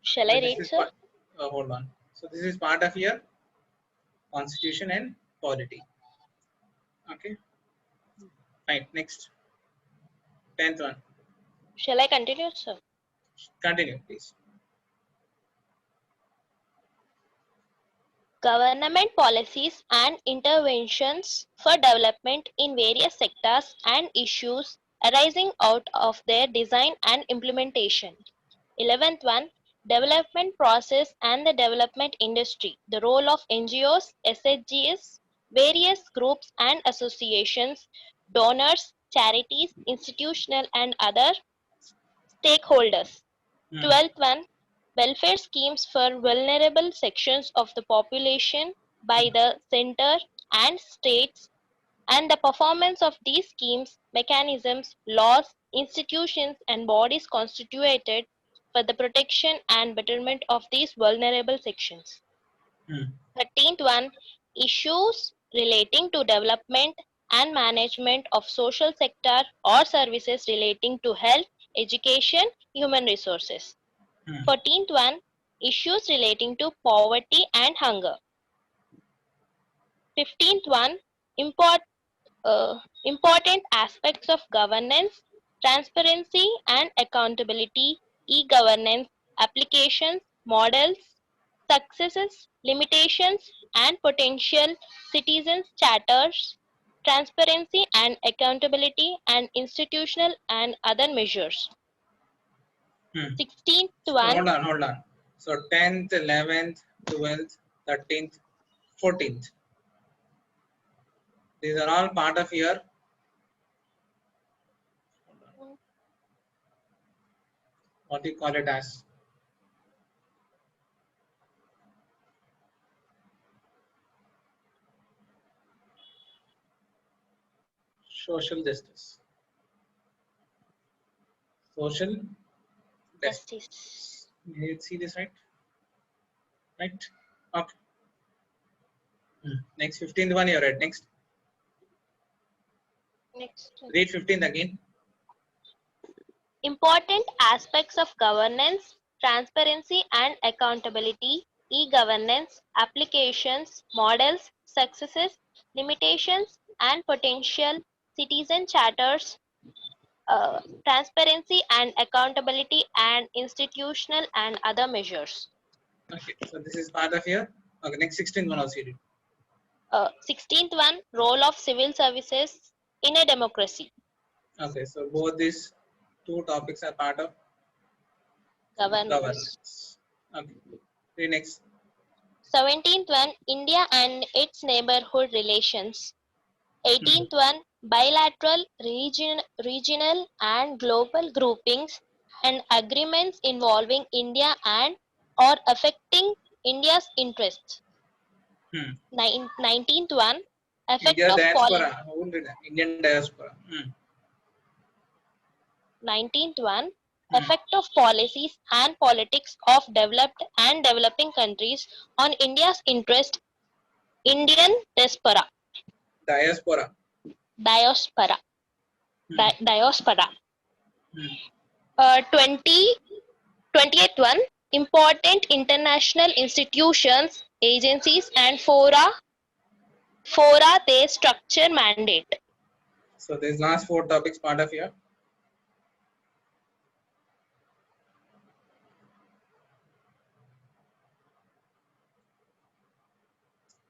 Speaker 5: Shall I read, sir?
Speaker 1: Hold on. So this is part of your Constitution and polity. Okay. Right. Next. 10th one.
Speaker 5: Shall I continue, sir?
Speaker 1: Continue, please.
Speaker 5: Government policies and interventions for development in various sectors and issues arising out of their design and implementation. 11th one, development process and the development industry, the role of NGOs, SHGs, various groups and associations, donors, charities, institutional and other stakeholders. 12th one, welfare schemes for vulnerable sections of the population by the center and states, and the performance of these schemes, mechanisms, laws, institutions and bodies constituted for the protection and betterment of these vulnerable sections. 13th one, issues relating to development, and management of social sector or services relating to health, education, human resources. 14th one, issues relating to poverty and hunger. 15th one, important aspects of governance, transparency and accountability, e-governance, applications, models, successes, limitations and potential, citizens charters, transparency and accountability and institutional and other measures. 16th
Speaker 1: So
Speaker 5: one,
Speaker 1: hold on. So 10th, 11th, 12th, 13th, 14th. These are all part of your what do you call it as? Social justice. Social justice.
Speaker 5: justice.
Speaker 1: You see this right? Right? Okay. Next 15th one you read. Next.
Speaker 5: Next.
Speaker 1: Read 15th again.
Speaker 5: Important aspects of governance, transparency and accountability, e-governance, applications, models, successes, limitations and potential, citizen charters, transparency and accountability and institutional and other measures.
Speaker 1: Okay. So this is part of your. Okay. Next 16th one also you read.
Speaker 5: 16th one, role of civil services in a democracy.
Speaker 1: Okay. So both these two topics are part of
Speaker 5: Governance.
Speaker 1: governance. Okay. Read next.
Speaker 5: 17th one, India and its neighborhood relations. 18th one, bilateral, regional and global groupings and agreements involving India and or affecting India's interests. 19th one, effect
Speaker 1: India
Speaker 5: of
Speaker 1: diaspora. Who will read that? Indian diaspora.
Speaker 5: 19th one, effect of policies and politics of developed and developing countries on India's interest, Indian diaspora.
Speaker 1: Diaspora.
Speaker 5: Diaspora. 20th one, important international institutions, agencies and fora they structure mandate.
Speaker 1: So these last four topics part of your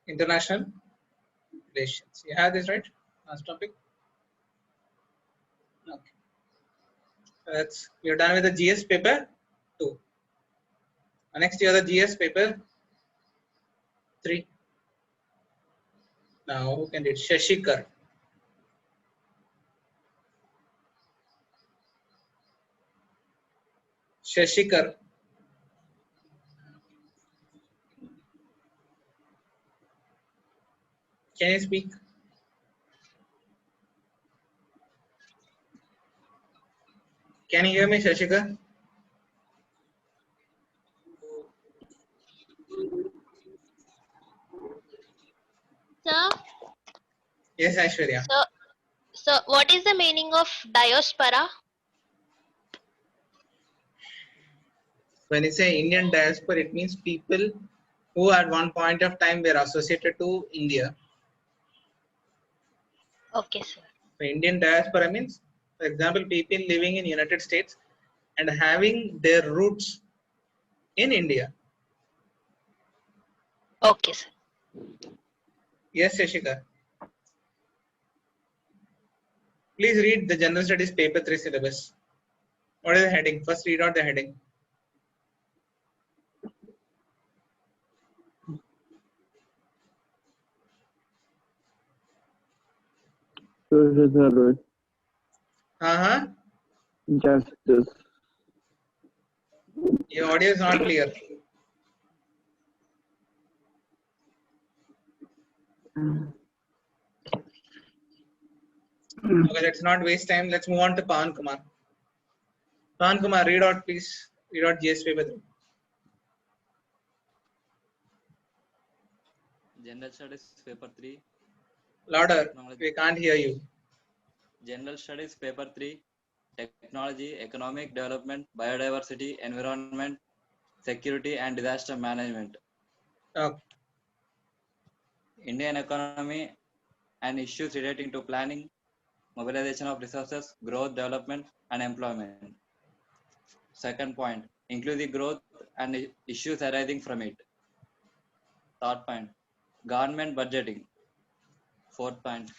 Speaker 1: international relations. You have this right? Last topic. Okay. That's you're done with the GS paper 2. Next you have the GS paper 3. Now who can read? Shashikar. Shashikar. Can you speak? Can you hear me, Shashikar?
Speaker 5: Sir,
Speaker 1: Yes, Aishwarya.
Speaker 5: so what is the meaning of diaspora?
Speaker 1: When you say Indian diaspora, it means people who at one point of time were associated to India.
Speaker 5: Okay, sir.
Speaker 1: So Indian diaspora means, for example, people living in United States and having their roots in India.
Speaker 5: Okay, sir.
Speaker 1: Yes, Shashika. Please read the General Studies paper 3 syllabus. What is the heading? First read out the heading.
Speaker 6: Social service, justice,
Speaker 1: Your audio is not clear. Okay, let's not waste time. Let's move on to Pawan Kumar. Pawan Kumar, read out please. Read out GS paper 3.
Speaker 9: General Studies paper 3.
Speaker 1: Louder.
Speaker 9: Technology.
Speaker 1: We can't hear you.
Speaker 9: General Studies, Paper 3, Technology, Economic Development, Biodiversity, Environment, Security and Disaster Management.
Speaker 1: Okay.
Speaker 9: Indian economy and issues relating to planning, mobilization of resources, growth, development, and employment. Second point, inclusive growth and issues arising from it. Third point, government budgeting. Fourth point,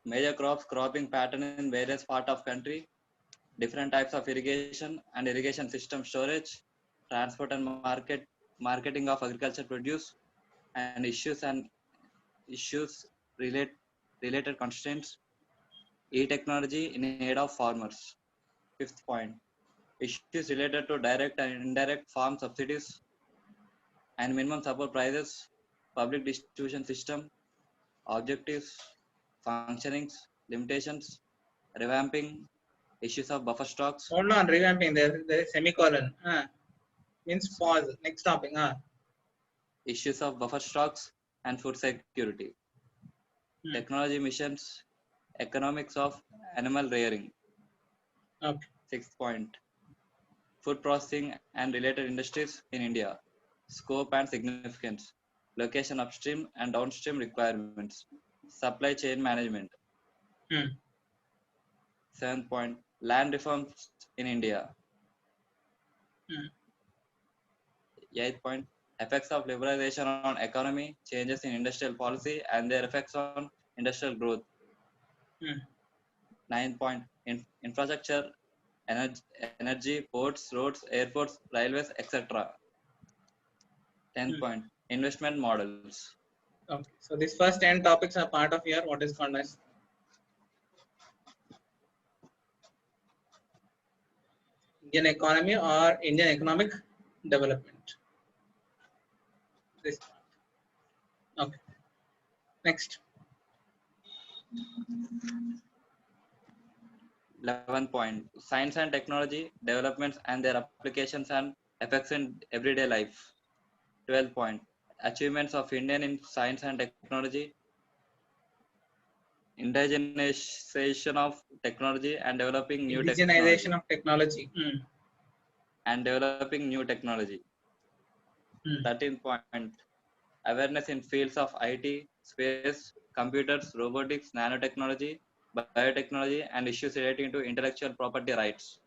Speaker 9: major cropping pattern in various parts of country, different types of irrigation and irrigation system storage, transport and marketing of agriculture produce, and issues related constraints, e-technology in aid of farmers. Fifth point, issues related to direct and indirect farm subsidies and minimum support prices, public distribution system, objectives, functionings, limitations, revamping, issues of buffer stocks,
Speaker 1: Hold on, revamping. There is semicolon. Means pause. Next topic.
Speaker 9: issues of buffer stocks and food security, technology missions, economics of animal rearing.
Speaker 1: Okay.
Speaker 9: Sixth point, food processing and related industries in India, scope and significance, location upstream and downstream requirements, supply chain management. Seventh point, land reforms in India. Eighth point, effects of liberalization on economy, changes in industrial policy and their effects on industrial growth. Ninth point, infrastructure, energy, ports, roads, airports, railways, etc. 10th point, investment models.
Speaker 1: Okay. So these first 10 topics are part of your what is called as Indian economy or Indian economic development. This part. Okay. Next.
Speaker 9: 11th point, science and technology developments and their applications and effects in everyday life. 12th point, achievements of Indian in science and technology, indigenization of technology and developing new
Speaker 1: Indigenization
Speaker 9: technology.
Speaker 1: of technology.
Speaker 9: And developing new technology. 13th point, awareness in fields of IT, space, computers, robotics, nanotechnology, biotechnology, and issues relating to intellectual property rights.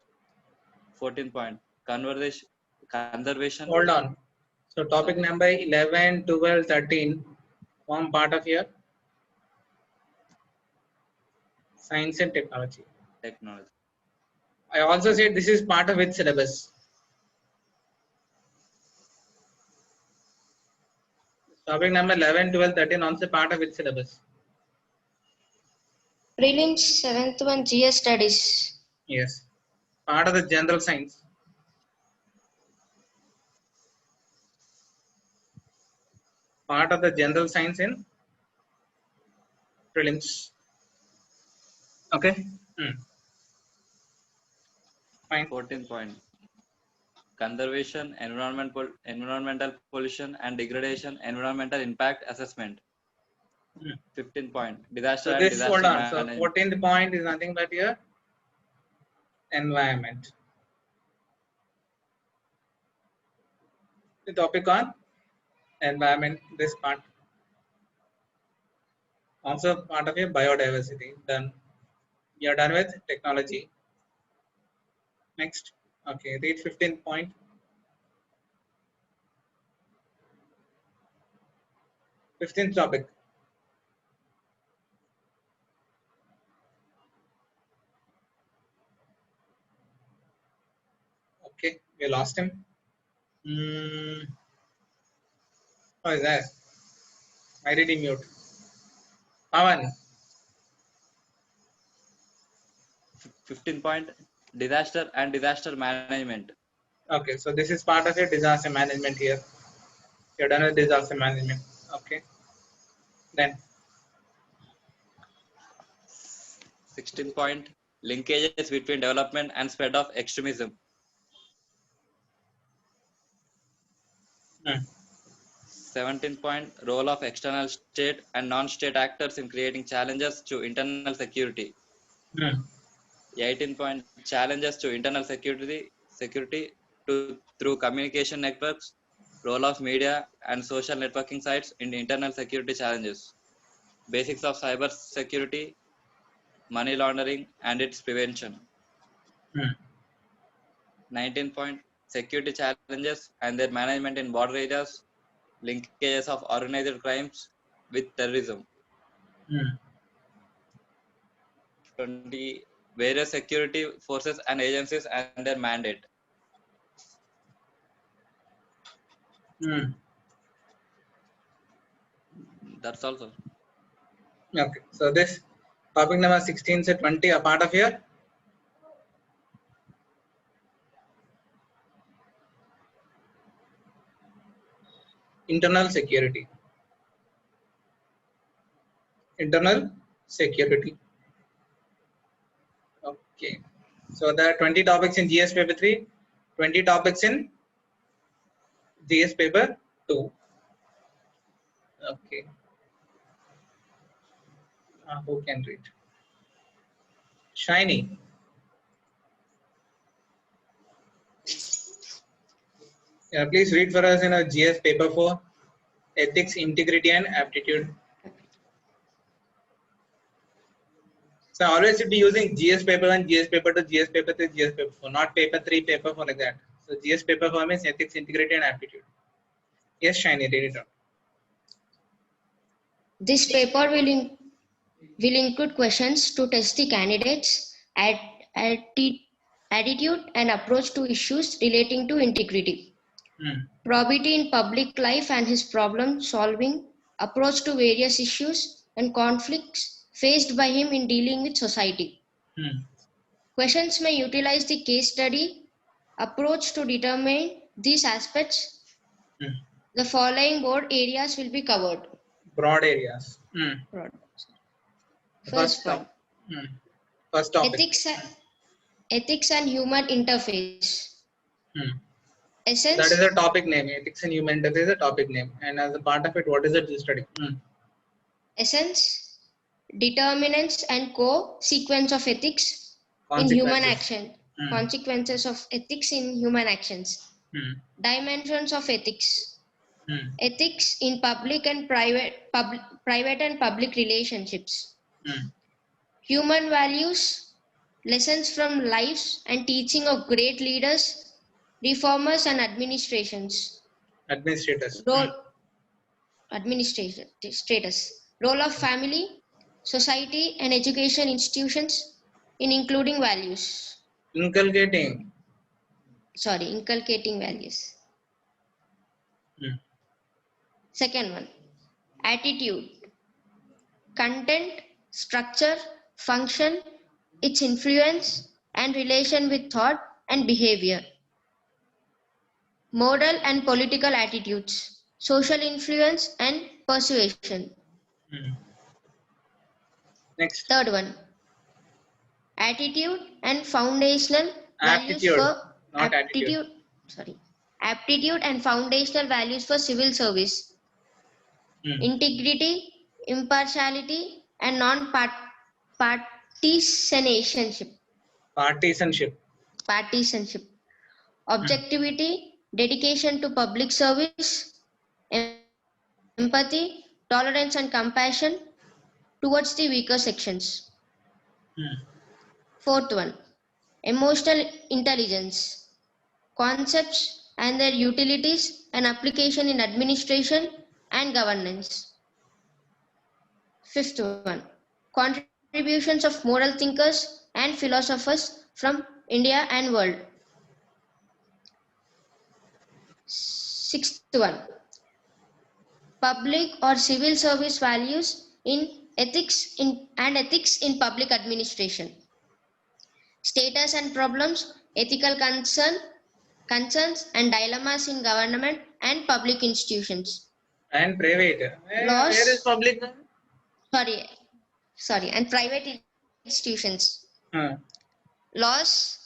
Speaker 9: 14th point, conservation.
Speaker 1: Hold on. So topic number 11, 12, 13 form part of your science and technology. I also said this is part of its syllabus. Topic number 11, 12, 13 also part of its syllabus.
Speaker 7: Prelims 7th one GS studies.
Speaker 1: Yes. Part of the general science. Part of the general science in prelims. Okay. Fine.
Speaker 9: 14th point, conservation, environmental pollution and degradation, environmental impact assessment. 15th point, disaster and disaster
Speaker 1: hold on.
Speaker 9: management.
Speaker 1: So 14th point is nothing but your environment. The topic on environment, this part. Also part of your biodiversity. Done. You're done with technology. Next. Okay, read 15th point. Fifteenth topic. Okay, we lost him. How is that? Why did he mute? Pawan.
Speaker 9: 15th point, disaster and disaster management.
Speaker 1: Okay, so this is part of your disaster management here. You're done with disaster management. Okay. Then
Speaker 9: 16th point, linkages between development and spread of extremism. 17th 17 point, role of external state and non-state actors in creating challenges to internal security. 18 point, challenges to internal security through communication networks, role of media and social networking sites in internal security challenges, basics of cyber security, money laundering and its prevention. 19 point, security challenges and their management in border areas, linkages of organized crimes with terrorism. 20, various security forces and agencies and their mandate. That's also.
Speaker 1: Okay, so this topic number 16 to 20 are part of here. Internal security. Internal security. Okay, so there are 20 topics in GS paper 3, 20 topics in GS paper 2. Okay. Who can read? Shiny. Yeah, please read for us in a GS paper 4, ethics, integrity and aptitude. So I always should be using GS paper 1, GS paper 2, GS paper 3, GS paper 4, not paper 3, paper 4 like that. So GS paper 4 means ethics, integrity and aptitude. Yes, Shiny, read it out.
Speaker 7: This paper will include questions to test the candidates' attitude and approach to issues relating to integrity, probity in public life and his problem-solving approach to various issues and conflicts faced by him in dealing with society. Questions may utilize the case study approach to determine these aspects. The following broad areas will be covered.
Speaker 1: Broad areas.
Speaker 7: Broad.
Speaker 1: First
Speaker 7: point.
Speaker 1: First topic.
Speaker 7: Ethics and human interface. Essence.
Speaker 1: That is a topic name. Ethics and human interface is a topic name. And as a part of it, what is it you study?
Speaker 7: Essence, determinants and co-sequence of ethics in human action. Consequences of ethics in human actions. Dimensions of ethics. Ethics in public and private and public relationships. Human values, lessons from lives and teaching of great leaders, reformers and administrators. Role of family, society and education institutions in including values.
Speaker 1: Inculcating
Speaker 7: values. Second one, attitude, content, structure, function, its influence and relation with thought and behavior. Moral and political attitudes, social influence and persuasion.
Speaker 1: Next.
Speaker 7: Third one, attitude and foundational values for aptitude and foundational values for civil service. Integrity, impartiality and non-partisanship. Partisanship. Objectivity, dedication to public service, empathy, tolerance and compassion towards the weaker sections. Fourth one, emotional intelligence, concepts and their utilities and application in administration and governance. Fifth one, contributions of moral thinkers and philosophers from India and world. Sixth one, public or civil service values in ethics in public administration. Status and problems, ethical concerns and dilemmas in government and public institutions.
Speaker 1: And private.
Speaker 7: Laws.
Speaker 1: Where is public?
Speaker 7: Sorry, and private institutions. Laws,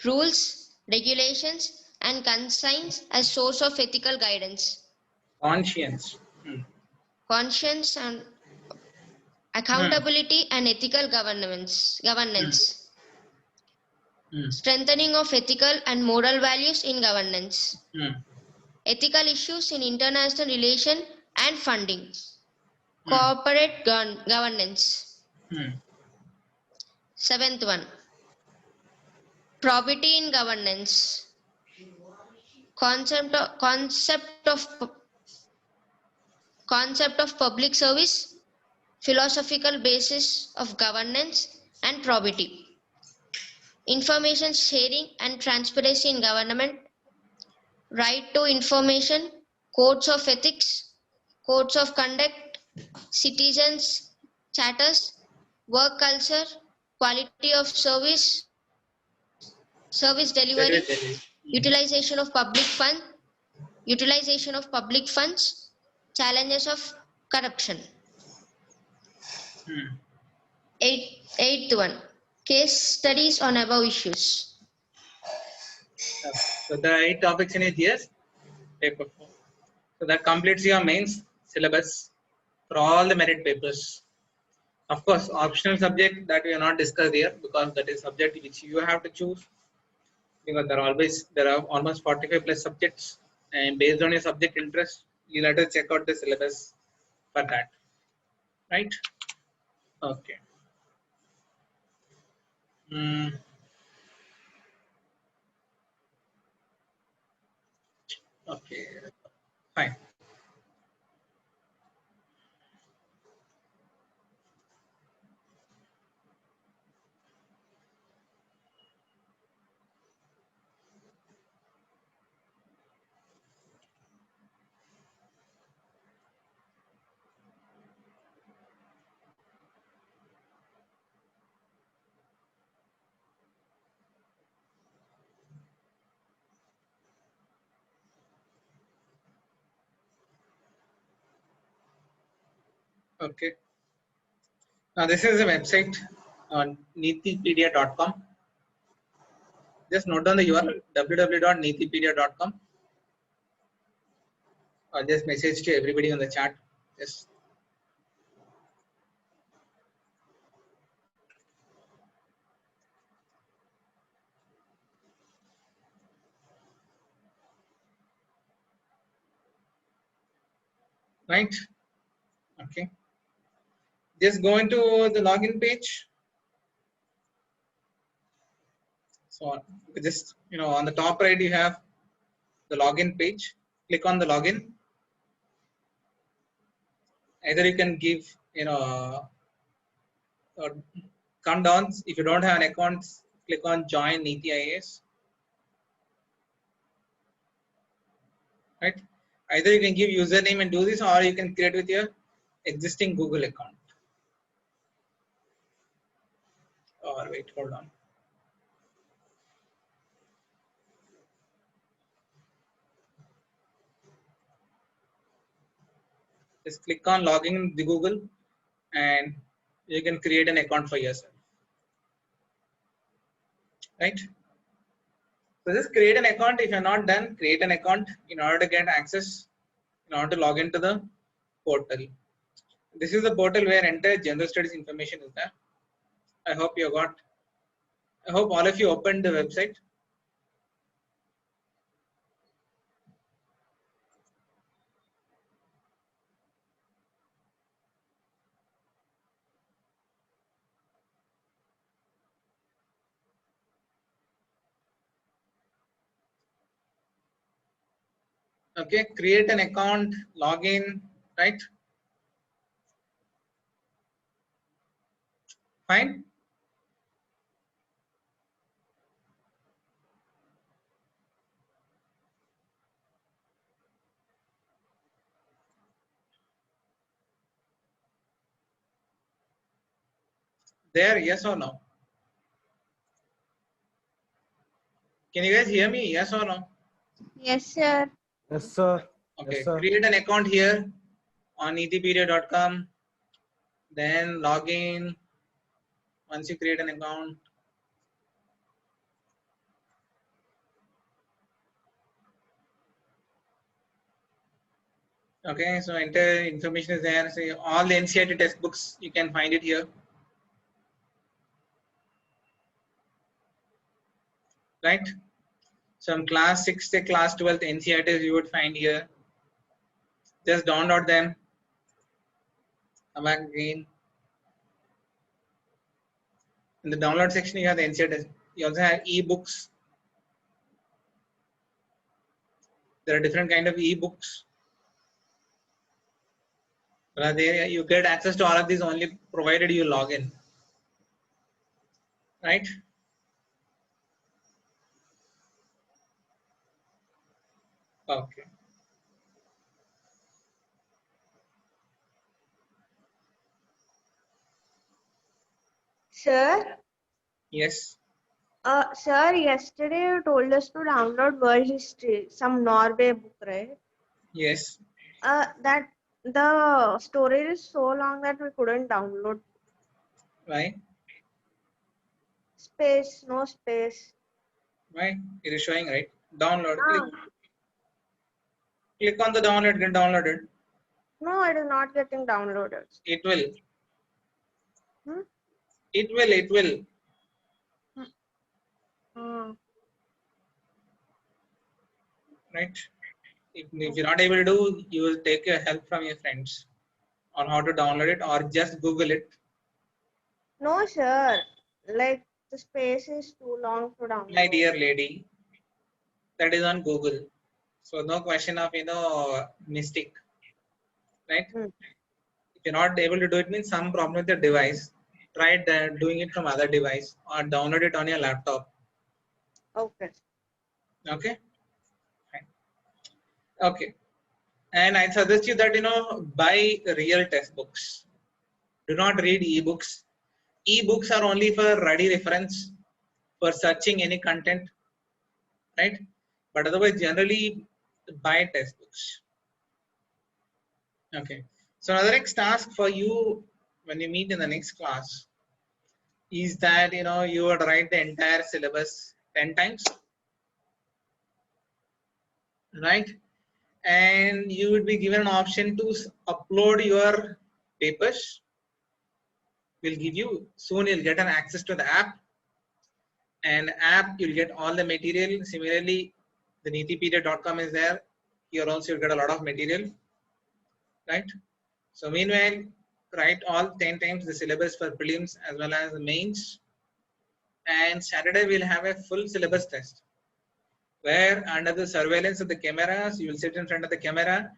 Speaker 7: rules, regulations and consigns as source of ethical guidance.
Speaker 1: Conscience.
Speaker 7: conscience and accountability and ethical governance, strengthening of ethical and moral values in governance, ethical issues in international relation and funding, corporate governance. Seventh one, probity in governance, concept of public service, philosophical basis of governance and probity, information sharing and transparency in government, right to information, codes of ethics, codes of conduct, citizens charters, work culture, quality of service, service delivery, utilization of public funds, challenges of corruption. Eighth one, case studies on above issues.
Speaker 1: So the 8 topics in it, yes, paper 4. So that completes your mains syllabus for all the merit papers. Of course, optional subject that we have not discussed here, because that is subject which you have to choose, because there are almost 45 plus subjects, and based on your subject interest, you'll have to check out the syllabus for that, right? Okay. Okay, fine. Okay. Now this is a website on neetipedia.com. Just note down the URL www.neetipedia.com. I'll just message to everybody on the chat. Yes. Right. Okay. Just go into the login page. So just on the top right you have the login page. Click on the login. Either you can give come down. If you don't have an account, click on join Neeti IAS. Right. Either you can give username and do this, or you can create with your existing Google account. Or wait, hold on. Just click on logging the Google, and you can create an account for yourself. Right. So just create an account. If you're not done, create an account in order to get access, in order to log into the portal. This is the portal where entire general studies information is there. I hope all of you opened the website. Okay, create an account, log in, right? Fine. There, yes or no? Can you guys hear me? Yes or no?
Speaker 2: Yes, sir.
Speaker 3: Yes, sir.
Speaker 1: Okay,
Speaker 3: Yes, sir.
Speaker 1: create an account here on neetipedia.com. Then log in. Once you create an account, Okay, so entire information is there. So all the NCERT textbooks, you can find it here. Right? Some class 6th, class 12th NCERTs you would find here. Just download them. Come back again. In the download section, you have the NCERTs. You also have e-books. There are different kind of e-books. There you get access to all of these only provided you log in. Right? Okay.
Speaker 2: Sir,
Speaker 1: Yes.
Speaker 2: sir, yesterday you told us to download World History, some Norway book, right?
Speaker 1: Yes.
Speaker 2: That the storage is so long that we couldn't download.
Speaker 1: Right.
Speaker 2: Space, no space.
Speaker 1: Right. It is showing, right? Download.
Speaker 2: Ah,
Speaker 1: Click on the download. Get downloaded.
Speaker 2: no, it is not getting downloaded.
Speaker 1: It will.
Speaker 2: Hmm?
Speaker 1: It will. It will. Right. If you're not able to do, you will take your help from your friends on how to download it, or just Google it.
Speaker 2: No, sir. Like the space is too long to download.
Speaker 1: My dear lady, that is on Google. So no question of mistake. Right? If you're not able to do it, means some problem with the device. Try doing it from other device or download it on your laptop.
Speaker 2: Okay.
Speaker 1: Okay. Fine. Okay. And I suggest you that buy real textbooks. Do not read ebooks. Ebooks are only for ready reference, for searching any content, right? But otherwise, generally buy textbooks. Okay. So another next task for you when you meet in the next class is that you would write the entire syllabus 10 times, right? And you would be given an option to upload your papers. We'll give you soon. You'll get an access to the app, and app you'll get all the material. Similarly, the neetipedia.com is there. Here also you'll get a lot of material, right? So meanwhile, write all 10 times the syllabus for prelims as well as the mains. And Saturday we'll have a full syllabus test, where under the surveillance of the cameras, you will sit in front of the camera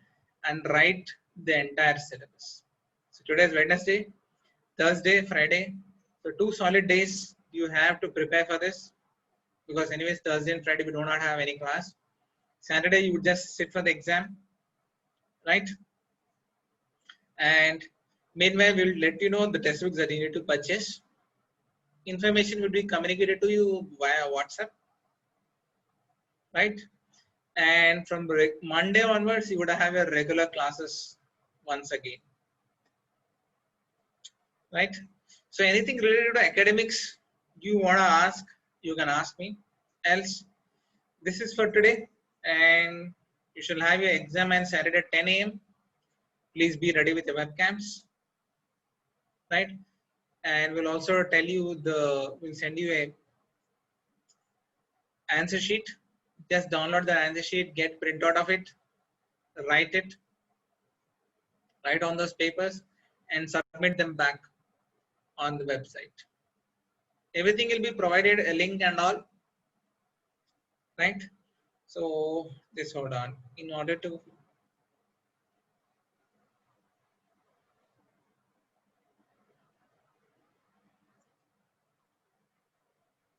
Speaker 1: and write the entire syllabus. So today is Wednesday, Thursday, Friday. So 2 solid days you have to prepare for this, because anyways Thursday and Friday we do not have any class. Saturday you would just sit for the exam, right? And meanwhile we'll let you know the textbooks that you need to purchase. Information will be communicated to you via WhatsApp, right? And from Monday onwards you would have your regular classes once again, right? So anything related to academics you want to ask, you can ask me. Else, this is for today, and you shall have your exam on Saturday at 10 a.m. Please be ready with your webcams, right? And we'll also tell you we'll send you a answer sheet. Just download the answer sheet, get printout of it, write on those papers, and submit them back on the website. Everything will be provided, a link and all, right? So just hold on. In order to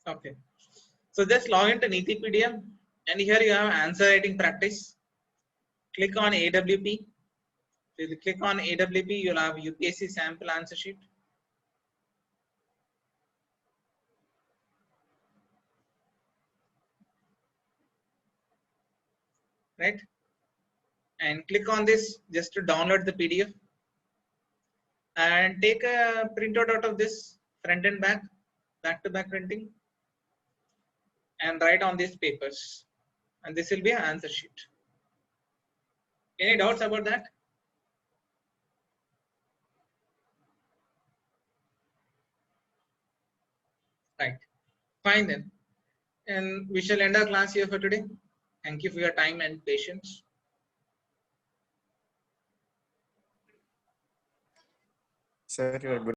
Speaker 1: okay, so just log into Neetipedia, and here you have answer writing practice. Click on AWP. If you click on AWP, you'll have UPSC sample answer sheet. Right? And click on this just to download the PDF. And take a printout out of this, front and back to back printing, and write on these papers. And this will be an answer sheet. Any doubts about that? Right. Fine then. And we shall end our class here for today. Thank you for your time and patience.
Speaker 10: Sir, you are good.